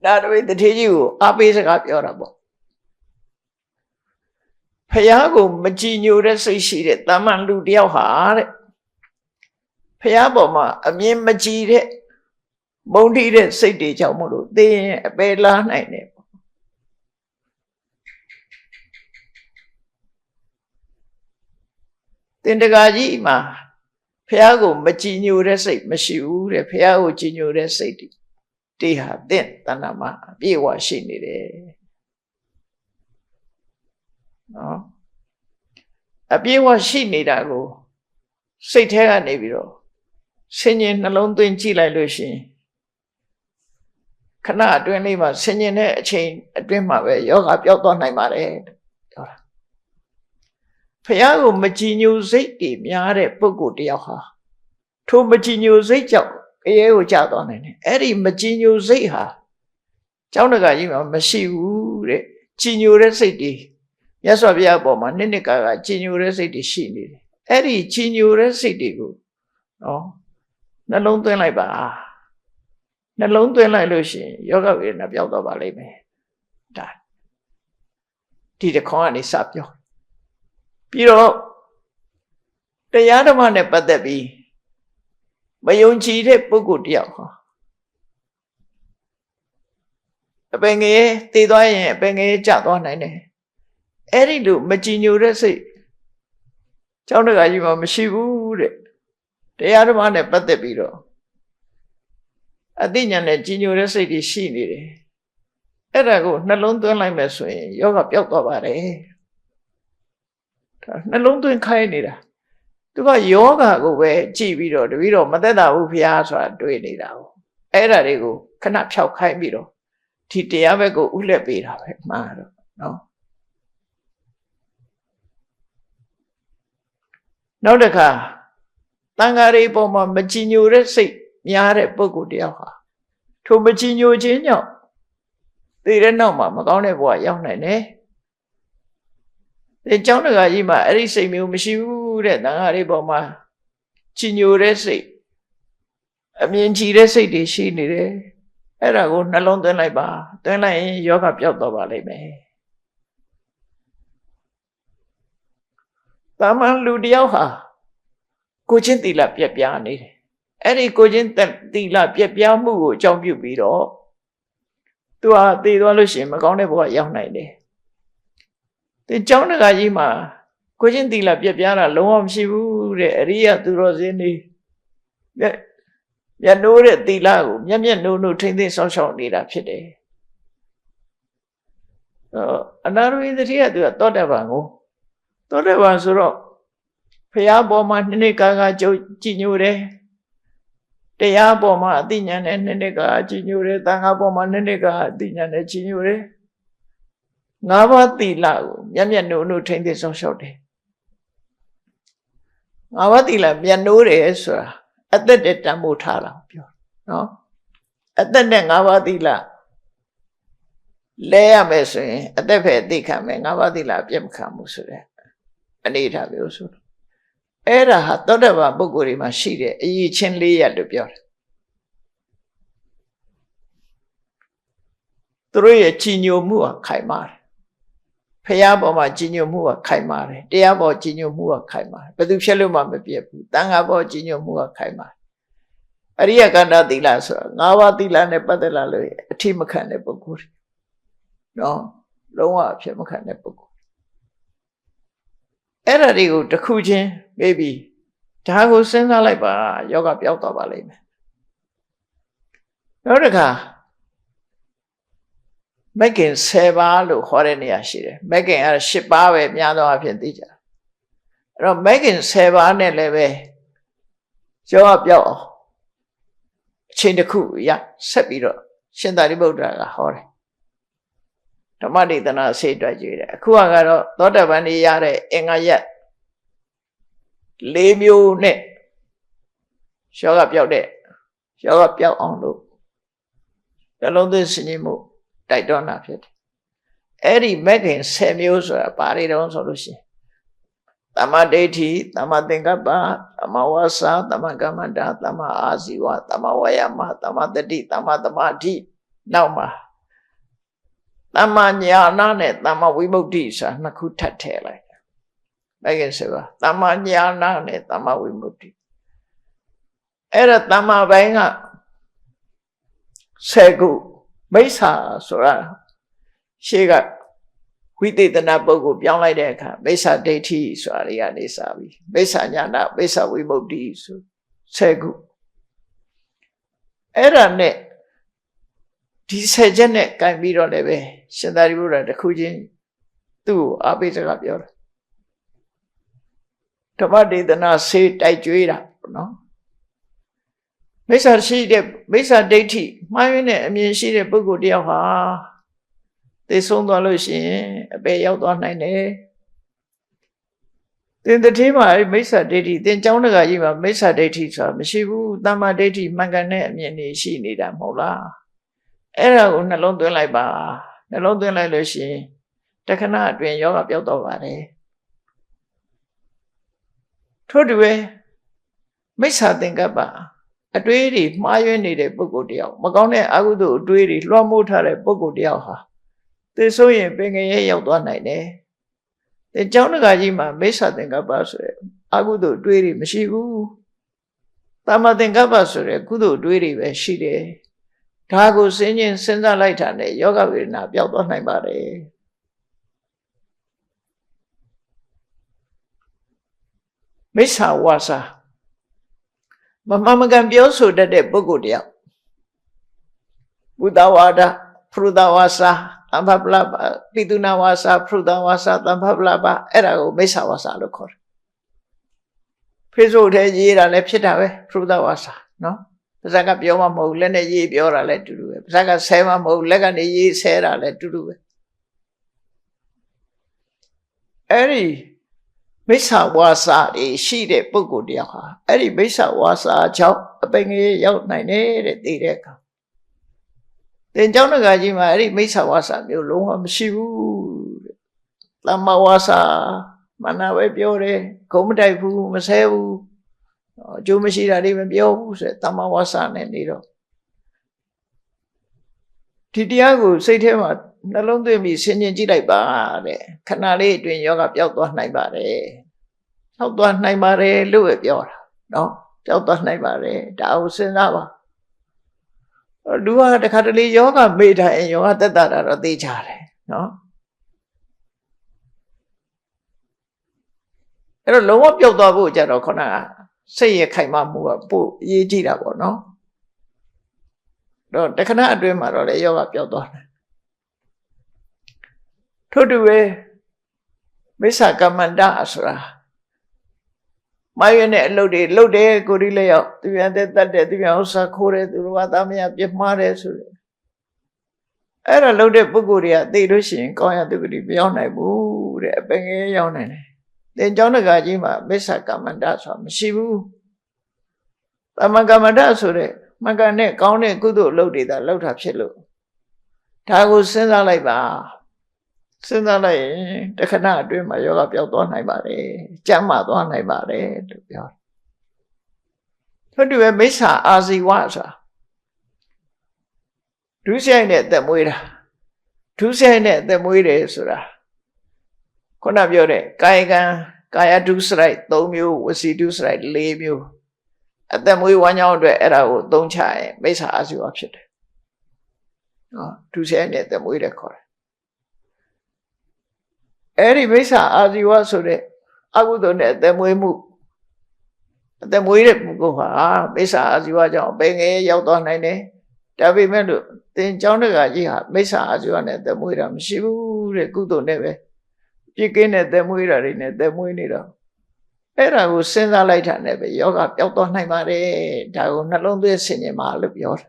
ဒါတပည့်တထေးကြီးကိုအားပေးစကားပြောတာပေါ့ဖယားကိုမကြည်ညိုတဲ့စိတ်ရှိတဲ့တမန်လူတယောက်ဟာတဲ့ဖယားပေါ်မှာအမြင်မကြည်တဲ့မုန်းတီးတဲ့စိတ်တွေကြောင့်မို့လို့သိရင်အပယ်လားနိုင်တယ်တင်တကာကြီးမှာဖះကိုမကြည်ညိုတဲ့စိတ်မရှိဘူးတဲ့ဖះကိုကြည်ညိုတဲ့စိတ်တေဟာတင့်တဏ္ဍာမှာအပြည့်အဝရှိနေတယ်နော်အပြည့်အဝရှိနေတာကိုစိတ်ထဲကနေပြီးတော့ဆင်ញင်နှလုံးသွင်းကြည့်လိုက်လို့ရှိရင်ခဏအတွင်းလေးမှာဆင်ញင်တဲ့အချိန်အတွင်းမှာပဲယောဂပျောက်သွားနိုင်ပါတယ်ပြောတာဖះကိုမကြည်ညိုစိတ်တွေများတဲ့ပုဂ္ဂိုလ်တယောက်ဟာထိုမကြည်ညိုစိတ်ကြောင့်အရေးကိုကြာသွားနိုင်တယ်အဲ့ဒီမကြည်ညိုစိတ်ဟာကျောင်းတကာကြီးမှာမရှိဘူးတဲ့ကြည်ညိုတဲ့စိတ်တွေမြတ်စွာဘုရားအပေါ်မှာနှစ်ကာကြည်ညိုတဲ့စိတ်တွေရှိနေတယ်အဲ့ဒီကြည်ညိုတဲ့စိတ်တွေကိုနော်နှလုံးသွင်းလိုက်ပါနှလုံးသွင်းလိုက်လို့ရှိရင်ယောဂဝေဒနာပျောက်သွားပါလိမ့်မယ်ဒါဒီတခေါကနေစပြောပြီးတော့တရားဓမ္မနဲ့ပတ်သက်ပြီးမယုံကြည်တဲ့ပုဂ္ဂိုလ်တယောက်ဟာအပင်ငယ်တည်သွားရင်အပင်ငယ်ကျသွားနိုင်တယ်အဲ့ဒီလိုမကြည်ညိုတဲ့စိတ်ကျောင်းတကာကြီးမှာမရှိဘူးတဲ့တရားဓမ္မနဲ့ပတ်သက်ပြီးတော့အသိဉာဏ်နဲ့ကြည်ညိုတဲ့စိတ်တွေရှိနေတယ် အဲ့ဒါကိုနှလုံးသွင်းလိုက်မယ်ဆိုရင်ယောဂပျောက်သွားပါတယ်နှလုံးသွင်းခိုင်းနေတာသူကယောဂကိုပဲကြည့်ပြီးတော့တပည့်တော်မသက်သာဘူးဖျားဆိုတာတွေးနေတာ哦အဲ့ဒါတွေကိုခဏဖြောက်ခိုင်းပြီးတော့ဒီတရားဘက်ကိုဥလက်ပေးတာပဲမှားတော့နော်နောက်တစ်ခါတန်ဃာတွေပေါ်မှာမကြည်ညိုတဲ့စိတ်များတဲ့ပုဂ္ဂိုလ်တယောက်ဟာထိုမကြည်ညိုခြင်းကြောင့်သိတဲ့နောက်မှာမကောင်းတဲ့ဘဝရောက်နိုင်တယ်ဒီကျောင်းတကာကြီးမှာအဲ့ဒီစိတ်မျိုးမရှိဘူးတဲ့တန်ဃာတွေပေါ်မှာကြည်ညိုတဲ့စိတ်အမြင်ကြည်တဲ့စိတ်တွေရှိနေတယ်အဲ့ဒါကိုနှလုံးသွင်းလိုက်ပါသွင်းလိုက်ရင်ယောဂပျောက်သွားပါလိမ့်မယ်တာမန်လူတယောက်ဟာကိုချင်းသီလပြက်ပြားနေတယ်အဲ့ဒီကိုချင်းသီလပြက်ပြားမှုကိုအကြောင်းပြုပြီးတော့သူဟာသိသွားလို့ရှိရင်မကောင်းတဲ့ဘဝရောက်နိုင်တယ်ဒီကျောင်းတကာကြီးမှာကိုချင်းသီလပြက်ပြားတာလုံးဝမရှိဘူးတဲ့အရိယသူတော်စင်တွေမျက်နှိုးတဲ့သီလကိုမျက်နှိုးထိမ့်သိမ်းဆောင်ရှောက်နေတာဖြစ်တယ်အနာရဝိသတိကသူကသောတပန်ကိုသောတပန်ဆိုတော့ဖရာပေါ်မှာနှစ်ကာကြည်ညိုတယ်တရားပေါ်မှာအသိဉာဏ်နဲ့နှစ်ကာကြည်ညိုတယ်သံဃာပေါ်မှာနှစ်ကာအသိဉာဏ်နဲ့ကြည်ညိုတယ်ငါးပါးသီလကိုမျက်နှိုးထိမ့်သိမ်းဆောင်ရှောက်တယ်ငါးပါးသီလမျက်နှိုးတယ်ဆိုတာအသက်တဲ့တန်ဖိုးထားတာပြောနော်အသက်နဲ့ငါးပါးသီလလဲရမယ်ဆိုရင်အသက်ပဲအသိခံမယ်ငါးပါးသီလအပြည့်မခံဘူးဆိုတဲ့အနေထားမျိုးဆိုအဲ့ဒါဟာသောတပန်ပုဂ္ဂိုလ်တွေမှာရှိတဲ့အရေးချင်း၄ရပ်လို့ပြောတယ်သူတို့ရဲ့ကြည်ညိုမှုဟာခိုင်မာတယ်ဖရာပေါ်မှာကြည်ညိုမှုဟာခိုင်မာတယ်တရားပေါ်ကြည်ညိုမှုဟာခိုင်မာတယ်ဘယ်သူဖြစ်လို့မှမပြတ်ဘူးတန်ခါပေါ်ကြည်ညိုမှုဟာခိုင်မာတယ်အရိယကန္တသီလဆိုတာ၅ပါးသီလနဲ့ပတ်သက်လာလို့အထိမခံတဲ့ပုဂ္ဂိုလ်နော်လုံးဝအဖြစ်မခံတဲ့ပုဂ္ဂိုလ်အဲ့ဒါတွေကိုတစ်ခုချင်းမေးပြီးဒါကိုစဉ်းစားလိုက်ပါယောဂပျောက်သွားပါလိမ့်မယ်နောက်တစ်ခါမဂ်ကင်10ပါးလို့ခေါ်တဲ့နေရာရှိတယ်မဂ်ကင်အဲ့10ပါးပဲများသောအားဖြင့်သိကြအဲ့တော့မဂ်ကင်10ပါးနဲ့လည်းပဲယောဂပျောက်အောင်အချိန်တစ်ခုရဆက်ပြီးတော့ရှင်သာရိပုတ္တရာကဟောတယ်ဓမ္မဒေသနာဆေးတွက်ကြည့်တယ်အခုကတော့သောတပန်နေရတဲ့အင်္ဂါရက်၄မျိုးနဲ့ယောဂပျောက်တဲ့ယောဂပျောက်အောင်လို့နှလုံးသွင်းစဉ်းကျင်မှုတိုက်တွန်းတာဖြစ်တယ်အဲ့ဒီမဂ်ခင်10မျိုးဆိုတာဘာတွေတုံးဆိုလို့ရှိရင်သမ္မာဒိဋ္ဌိသမ္မာသင်္ကပ္ပသမ္မာဝါစာသမ္မာကမ္မန္တာသမ္မာအာဇီဝသမ္မာဝါယာမသမ္မာတတိသမ္မာသမာဓိနောက်မှာသမ္မာညာနာနဲ့သမ္မာဝိမု ക്തി ဆိုတာနှစ်ခုထပ်ထည့်လိုက်မဂ်ခင်10ပါသမ္မာညာနာနဲ့သမ္မာဝိမု ക്തി အဲ့ဒါသမ္မာဘိုင်းက10ခုမိစ္ဆာဆိုတာရှေ့ကဝိသေသနာပုဂ္ဂိုလ်ပြောင်းလိုက်တဲ့အခါမိစ္ဆာဒိဋ္ဌိဆိုတာတွေကနေစပြီးမိစ္ဆာညာနာမိစ္ဆာဝိမု ക്തി ဆို10ခုအဲ့ဒါနဲ့ဒီ10ချက်နဲ့ကြိုင်ပြီးတော့လည်းပဲရှင်သာရိပုတ္တရာတစ်ခုချင်းသူ့ကိုအားပေးစကားပြောတယ်ဓမ္မဒေသနာဆေးတိုက်ကြွေးတာနော်မိစ္ဆာရှိတဲ့မိစ္ဆာဒိဋ္ဌိမှားယွင်းတဲ့အမြင်ရှိတဲ့ပုဂ္ဂိုလ်တယောက်ဟာသိဆုံးသွားလို့ရှိရင်အပေရောက်သွားနိုင်တယ်သင်တတိမှာမိစ္ဆာဒိဋ္ဌိသင်ကျောင်းတကာကြီးမှာမိစ္ဆာဒိဋ္ဌိဆိုတာမရှိဘူးတမ္မာဒိဋ္ဌိမှန်ကန်တဲ့အမြင်တွေရှိနေတာမဟုတ်လားအဲ့ဒါကိုနှလုံးသွင်းလိုက်ပါနှလုံးသွင်းလိုက်လို့ရှိရင်တခဏအတွင်းယောဂပျောက်တော့ပါတယ်ထို့တူပဲမိစ္ဆာသင်္ကပ္ပအတွေးတွေမှားယွင်းနေတဲ့ပုဂ္ဂိုလ်တယောက်မကောင်းတဲ့အကုသိုလ်အတွေးတွေလွှမ်းမိုးထားတဲ့ပုဂ္ဂိုလ်တယောက်ဟာသိဆိုရင်ပင်ငရဲရောက်သွားနိုင်တယ်။ဒီကျောင်းတကာကြီးမှာမိစ္ဆာသင်္ကပ္ပဆိုတဲ့အကုသိုလ်အတွေးတွေမရှိဘူး။သမ္မာသင်္ကပ္ပဆိုတဲ့ကုသိုလ်အတွေးတွေပဲရှိတယ်။ဒါကိုစဉ်းစားလိုက်တာနဲ့ယောဂဝေဒနာပျောက်သွားနိုင်ပါတယ်။မိစ္ဆာဝါစာမမှန်ကန်ပြောဆိုတတ်တဲ့ပုဂ္ဂိုလ်တယောက်ဘုဒ္ဓဝါဒ Fruta wasa, Tampabla, Pituna wasa, Fruta wasa, Tampabla, Erago, Mesa wasa, Locor. Piso de Yira Lepsitave, Fruta wasa, no? Zaga Pioma Mo, Lene Yi Biora let to do it. Zaga Sema Mo, Legani Yi Sera let to do it. Eri Mesa wasa, a sheet at Pogo Diaha. Eri Mesa wasa, Chow, a pengy out 9 at the deca. Then Jonah Gajima, Eri Mesa wasa, you long Shivu, Lama wasa, Manawe Biore, Komdaifu, Masevu, Jumashira, even Bio, said Tamawasa and Nido. Tidiago said him, no longer be singing Jidai Canale doing yoga Piauto Naibare. How do Naibare, Louis Biora? No, Piauto Naibare, Daos and Ava. Do I the Cataly yoga made her in yoga that or the Jare? No? There are low Piauto Jarocona. Say a Kaima Mua, ye Jira, no? Don't take another dreamer or a yoga Piauto. Toduwe Mesa Kamanda Asra. Mayone loaded, gorilla, the end that the Osa Kore, the Ruatamia, Jemare. Era loaded Buguria, they do sing, Koya to be beyond a boo, a bang yon. Then Jonah Gajima, Mesa Kamanda, Shivu. Tamagamada Sure, Magane, Kaune, Kudu loaded, the load of Shelo. Tago Senda Laiba. Senda Lai, the Kana dream my yoga Piauton Naibare, Jama Don Naibare, to be honest. What do you Mesa Aziwaza? Do say net the Muira. Do say net the Muire Sura. Konabiore, Kaigan, Kaya doos right, Domu, was he doos right, leave you. At them we one out the era, don't chai, Mesa as you option. Do say net the Muira core. Eri Mesa as you was so that I would on let them we move. At them we go, Mesa as you are, Bang a out on 9. Davi Mendo, then John Gaji, Mesa as you are at the Muiram, Shivu, good on never. You can at the Muira in at the Muinida. Era will send a light and never yoga, out on Naimare, down along the cinema of your.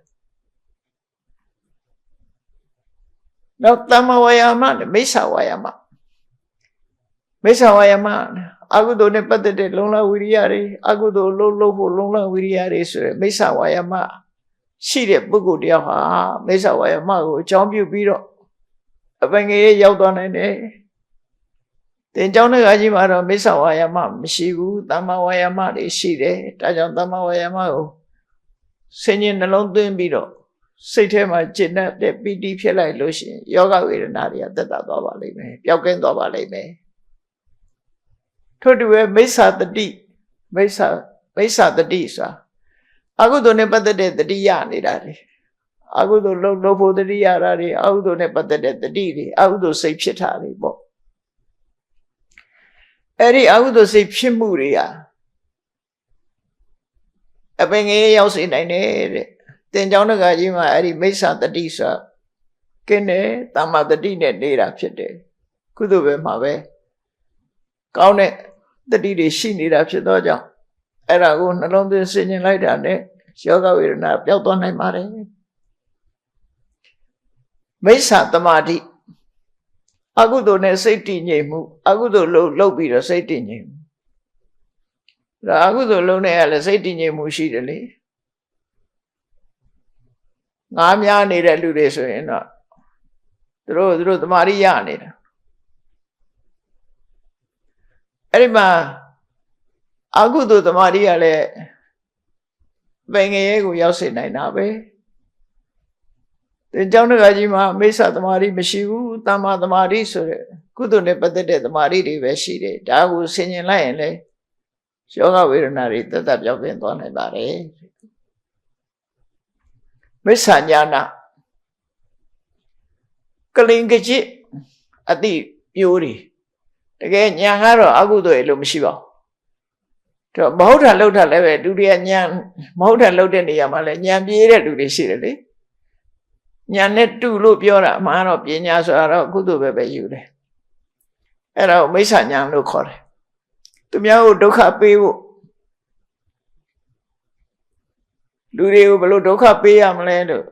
Now Tamawayama, Mesa Wayama. Mesa Wayama, Agudo Nepatete, Lona Wiriari, Agudo Lolo, Wiriari, Mesa Wayama. See the Bugudia, Mesa Wayama, jump you beat up. A bang out on a day. Then Jonah Gajimara, Mesa Wayama, Shivu, Tamawayama, see the Tajan Tamawayama, singing along the beetle. Say to my chin, the BD Pilla Lucian, Yoga with an area that Dova Lime, Yogan Dova Lime. To Mesa the D, Mesa the D, sir. I go to never the dead the Diani daddy. I go to low for the Diari, I go to never the dead the D, I go to say Chitari. Eri, I go to say Chimuria. A bang a house in a name. Then Jonah Gajima, Eri Mesa the D, sir. Kene, Tama the D net need up today. Could have been my way. Count it, the D she need up to dojo. Era un along the singing like that, Yoga will not built on a mare. Mesa Tamati Agudo ne safety name, Agudo low beat a safety name. The Agudo lone a safety name mushidally. Namia need a ludeso in a through the Maria need. Erima Agudo the Maria le Bangego Yossi Nainabe. The Jonah Gajima, Mesa the Mari Meshivu, Tama the Mari, so Kudu Nepatete the Mari Veshide, Dagu singing lion, Shoga will narrate that I've been on about it. Miss Sanyana Kalingachi at the beauty. Again, Yangaro Agudo Elumshiva. To Mahota Lota Leve, do the Yan Mahota Lota Yamala, Yamira do the Shirley. ညာနဲ့တူလို့ပြောတာအမှန်တော့ပညာဆိုတာတော့ကုသိုလ်ပဲယူတယ်အဲ့ဒါကိုမိစ္ဆာညာလို့ခေါ်တယ်သူများကိုဒုက္ခပေးဖို့လူတွေကိုဘယ်လိုဒုက္ခပေးရမလဲလို့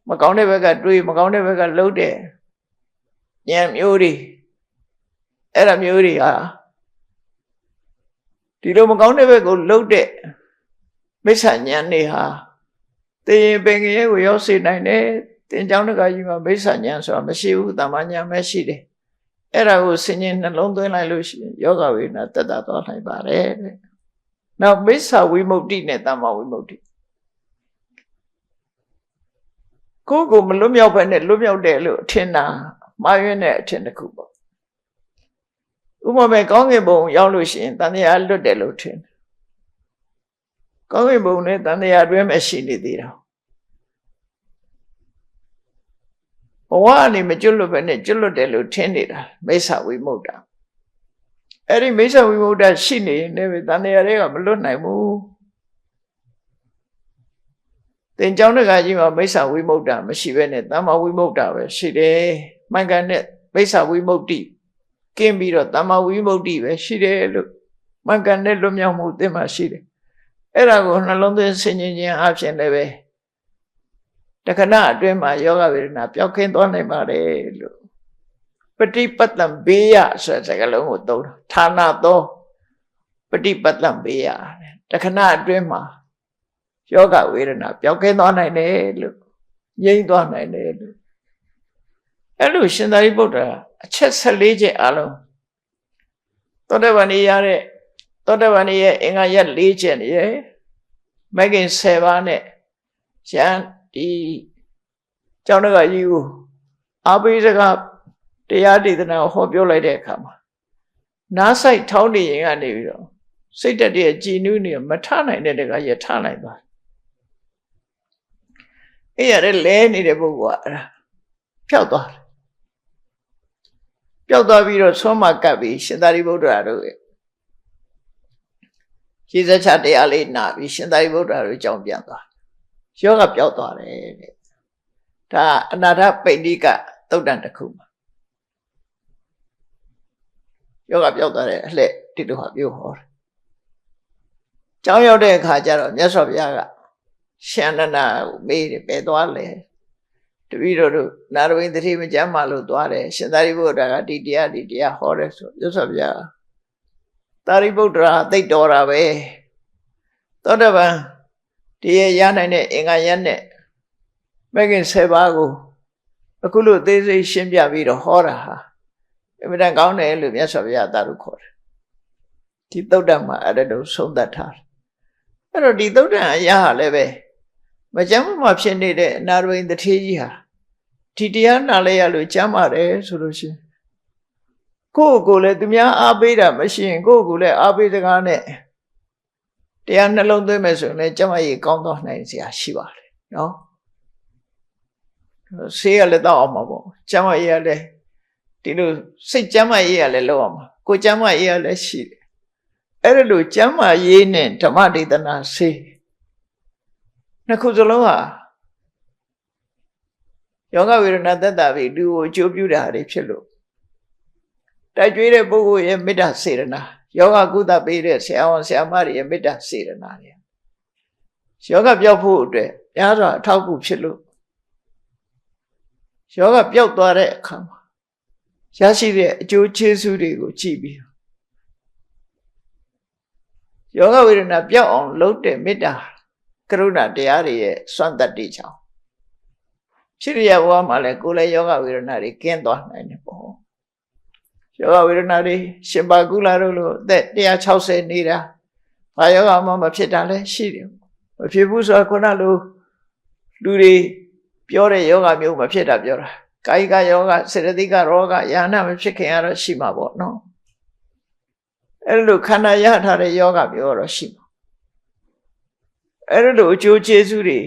မကောင်းတဲ့ဘက်ကတွေးမကောင်းတဲ့ဘက်ကလှုပ်တယ်ဉာဏ်မျိုးတွေအဲ့ဒါမျိုးတွေဟာဒီလိုမကောင်းတဲ့ဘက်ကိုလှုပ်တဲ့မိစ္ဆာဉာဏ်တွေဟာသိရင်ပင်ကြီးကိုရောက်စေနိုင်တယ်တင်ကြောင်းတကကြီးမှာမိစ္ဆာဉာဏ်ဆိုတာမရှိဘူးတမ္မာဉာဏ်ပဲရှိတယ်အဲ့ဒါကိုဆင်ញင်နှလုံးသွင်းလိုက်လို့ရှိရင်ယောဂဝေဒနာတက်တာသွားနိုင်ပါတယ်တဲ့နောက်မိစ္ဆာဝိမု ക്തി နဲ့တမ္မာဝိမု ക്തി ကိုမလွတ်မြောက်ဘဲနဲ့လွတ်မြောက်တယ်လို့အထင်တာမှားယွင်းတဲ့အထင်တစ်ခုပေါ့ဥပမာကောင်းကင်ဘုံရောက်လို့ရှိရင်တန်တရားလွတ်တယ်လို့ထင်တယ်ကောင်းကင်ဘုံနဲ့တန်တရားအတွင်းမှာရှိနေသေးတာဘဝအနေမကျွတ်လွတ်ပဲနဲ့ကျွတ်လွတ်တယ်လို့ထင်နေတာမိစ္ဆာဝိမု ക്ത အဲ့ဒီမိစ္ဆာဝိမု ക്ത ရှိနေနေပဲတန်တရားတွေကမလွတ်နိုင်ဘူးတင်ကြောင်းတကကြီးမှာမိစ္ဆာဝိမု ക്ത မရှိပဲနဲ့တမ္မာဝိမု ക്ത ပဲရှိတယ်မှန်ကန်တဲ့မိစ္ဆာဝိမု ക്തി ကင်းပြီးတော့တမ္မာဝိမု ക്തി ပဲရှိတယ်လို့မှန်ကန်တဲ့လွတ်မြောက်မှုသင်မှရှိတယ်အဲ့ဒါကိုနှလုံးသွင်းဆင်ခြင်ခြင်းအပြင်လည်းပဲတခဏအတွင်းမှာယောဂဝေဒနာပျောက်ကင်းသွားနိုင်ပါတယ်လို့ပฏิပတ္တံဘေယဆိုတဲ့စကားလုံးကိုသုံးတာဌာနသောပฏิပတ္တံဘေယတခဏအတွင်းမှာယောဂဝေဒနာပျောက်ကင်းသွားနိုင်တယ်လို့ငြိမ်းသွားနိုင်တယ်လို့အဲ့လိုရှင်သာရိပုတ္တရာအချက်14ချက်အလုံးသောတပန်ရတဲ့သောတပန်ရဲ့အင်္ဂါရက်4ချက်နေရဲ့မဂ္ဂင်7ပါးနဲ့ရန်ဒီကျောင်းတကကြီးကိုအာဘိစကတရားဒေသနာဟောပြောလိုက်တဲ့အခါမှာနားဆိုင်ထောင်းနေရင်ကနေပြီးတော့စိတ်တက်တဲ့ကြည်နူးနေမထနိုင်တဲ့တကကြီးထနိုင်သွားအဲ့ရတဲ့လဲနေတဲ့ပုဂ္ဂိုလ်ကအဲ့ဒါဖြောက်သွားတယ်ပျောက်သွားပြီးတော့ဆွမ်းမကပ်ပြီးရှင်သာရိပုတ္တရာတို့ရဲ့ရည်စက်ချတရားလေးနာပြီးရှင်သာရိပုတ္တရာတို့ကြောင်းပြန်သွားယောဂပျောက်သွားတယ်တဲ့ဒါအနာထပိဋိကသုတ်တန်တစ်ခုမှာယောဂပျောက်သွားတဲ့အလှဲ့ဒီလိုဟာပြောဟောတယ်ကျောင်းရောက်တဲ့အခါကျတော့မြတ်စွာဘုရားကရှင်အနန္ဒကိုမေးတယ်ဘယ်သွားလဲတပည့်တော်တို့နာရဝိသတိမကျမ်းမာလို့သွားတယ်ရှင်သာရိပုတ္တရာကဒီတရားဟောတယ်ဆိုမြတ်စွာဘုရားသာရိပုတ္တရာသိတော်တာပဲသောတပန်တရားရနိုင်တဲ့အင်္ဂါရက်နဲ့မဂ္ဂင်7ပါးကိုအခုလိုသေးစိတ်ရှင်းပြပြီးတော့ဟောတာဟာအမြဲတမ်းကောင်းတယ်လို့မြတ်စွာဘုရားသာဓုခေါ်တယ်ဒီသုတ်တံမှာအဲ့ဒါလို့ဆုံးသက်ထားတယ်အဲ့တော့ဒီသုတ်တံအရာဟာလည်းပဲမကျမ်းမှာဖြစ်နေတဲ့အနာရဝိသတိကြီးဟာဒီတရားနာလဲရလို့ကျမ်းပါတယ်ဆိုလို့ရှိရင်ကိုယ့်ကိုယ်လည်းသူများအားပေးတာမရှိရင်ကိုယ့်ကိုယ်လည်းအားပေးစကားနဲ့တရားနှလုံးသွင်းမယ်ဆိုရင်လည်းကျမ်းမာရေးကောင်းသွားနိုင်စရာရှိပါတယ်နော်ဆေးရလည်းတော့အောင်မှာပေါ့ကျမ်းမာရေးရလည်းဒီလိုစိတ်ကျမ်းမာရေးရလည်းလောက်အောင်မှာကိုယ်ကျမ်းမာရေးရလည်းရှိတယ်အဲ့ဒါလိုကျမ်းမာရေးနဲ့ဓမ္မဒေသနာဆေးနှစ်ခုစလုံးဟာယောဂဝေဒနာသက်တာပြီးလူကိုအကျိုးပြုတာတွေဖြစ်လို့တိုက်ကြွေးတဲ့ပုဂ္ဂိုလ်ရဲ့မေတ္တာစေတနာယောဂကုသပေးတဲ့ဆရာဝန်ဆရာမတွေရဲ့မေတ္တာစေတနာတွေယောဂပြောက်ဖို့အတွက်များစွာအထောက်အကူဖြစ်လို့ယောဂပြောက်သွားတဲ့အခါမှာရရှိတဲ့အကျိုးကျေးဇူးတွေကိုကြည့်ပြီးယောဂဝေဒနာပြောက်အောင်လုပ်တဲ့မေတ္တာကရုဏာတရားတွေရဲ့စွမ်းတတ္တိကြောင့်ဖြစ်ရဘဝမှာလည်းကိုယ်လည်းယောဂဝေဒနာတွေကင်းသွားနိုင်တယ်ပေါ့ယောဂဝေဒနာတွေရှင်ပါကုလာတို့လိုအသက်160နေတာဘာယောဂမှမဖြစ်တာလည်းရှိတယ်မဖြစ်ဘူးဆိုတော့ခုနလိုလူတွေပြောတဲ့ယောဂမျိုးမဖြစ်တာပြောတာကာယကယောဂစေတသိကရောဂယာနာမဖြစ်ခင်ကတော့ရှိမှာပေါ့နော်အဲ့လိုခန္ဓာရထားတဲ့ယောဂမျိုးတော့ရှိမှာအဲ့လိုအကျိုးကျေးဇူးတွေ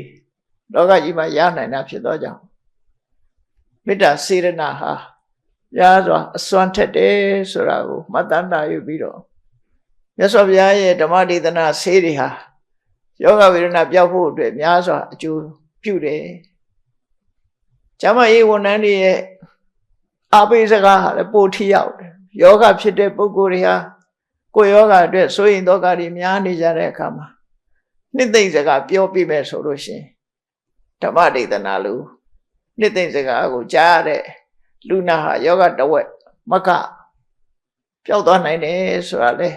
လောကကြီးမှာရနိုင်တာဖြစ်တော့ကြောင့်မေတ္တာစေရနာဟာရစွာအစွမ်းထက်တယ်ဆိုတာကိုမှတ်သားနိုင်ပြီးတော့မြတ်စွာဘုရားရဲ့ဓမ္မဒေသနာဆေးတွေဟာယောဂဝေဒနာပြောက်ဖို့အတွက်များစွာအကျိုးပြုတယ် ကျမကြီးဝန်ထမ်းတွေရဲ့အားပေးစကားဟာလည်းပိုထိရောက်တယ်ယောဂဖြစ်တဲ့ပုဂ္ဂိုလ်တွေဟာကိုယ်ယောဂအတွက်စိုးရင်တော့ကတွေများနေကြတဲ့အခါမှာနှစ်သိမ့်စကားပြောပြမယ်ဆိုလို့ရှိရင်ဓမ္မဒေသနာလို့နှစ်သိမ့်စကားကိုကြားတဲ့လူနာဟာယောဂတဝက်မကပျောက်သွားနိုင်တယ်ဆိုတာလေ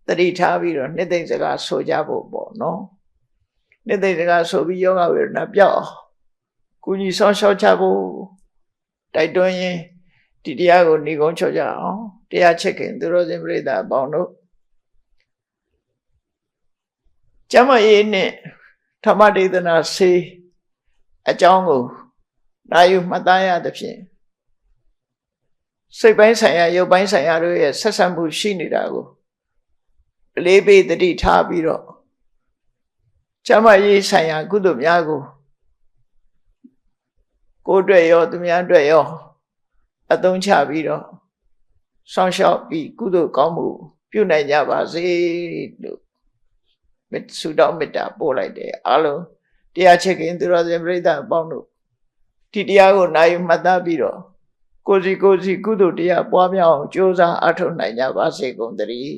သတိထားပြီးတော့နှစ်သိမ့်စကားဆိုကြဖို့ပေါ့နော်နှစ်သိမ့်စကားဆိုပြီးယောဂဝေဒနာပျောက်အောင်ကုညီဆောင်ရှောက်ချဖို့တိုက်တွန်းရင်ဒီတရားကိုညီကုန်းချောကြအောင်တရားချစ်ခင်သူတော်စင်ပြိဿအပေါင်းတို့ကျမရေးနဲ့ဓမ္မဒေသနာဆေးအကြောင်းကိုနာယူမှတ်သားရသဖြင့်စိတ်ပိုင်းဆိုင်ရာရုပ်ပိုင်းဆိုင်ရာတို့ရဲ့ဆက်ဆံမှုရှိနေတာကိုအလေးပေးသတိထားပြီးတော့ကျမရေးဆိုင်ရာကုသိုလ်များကိုကိုယ်အတွက်ရောသူများအတွက်ရောအသုံးချပြီးတော့ဆောင်ရှောက်ပြီးကုသိုလ်ကောင်းမှုပြုနိုင်ကြပါစေလို့ဆုတောင်းမေတ္တာပို့လိုက်တယ်အားလုံးတရားချစ်ခင်သူတော်စင်ပြိဿအပေါင်းတို့ဒီတရားကိုနာယူမှတ်သားပြီးတော့ကိုယ်စီကုသိုလ်တရားပွားများအောင်ကြိုးစားအားထုတ်နိုင်ကြပါစေကုန်သတည်း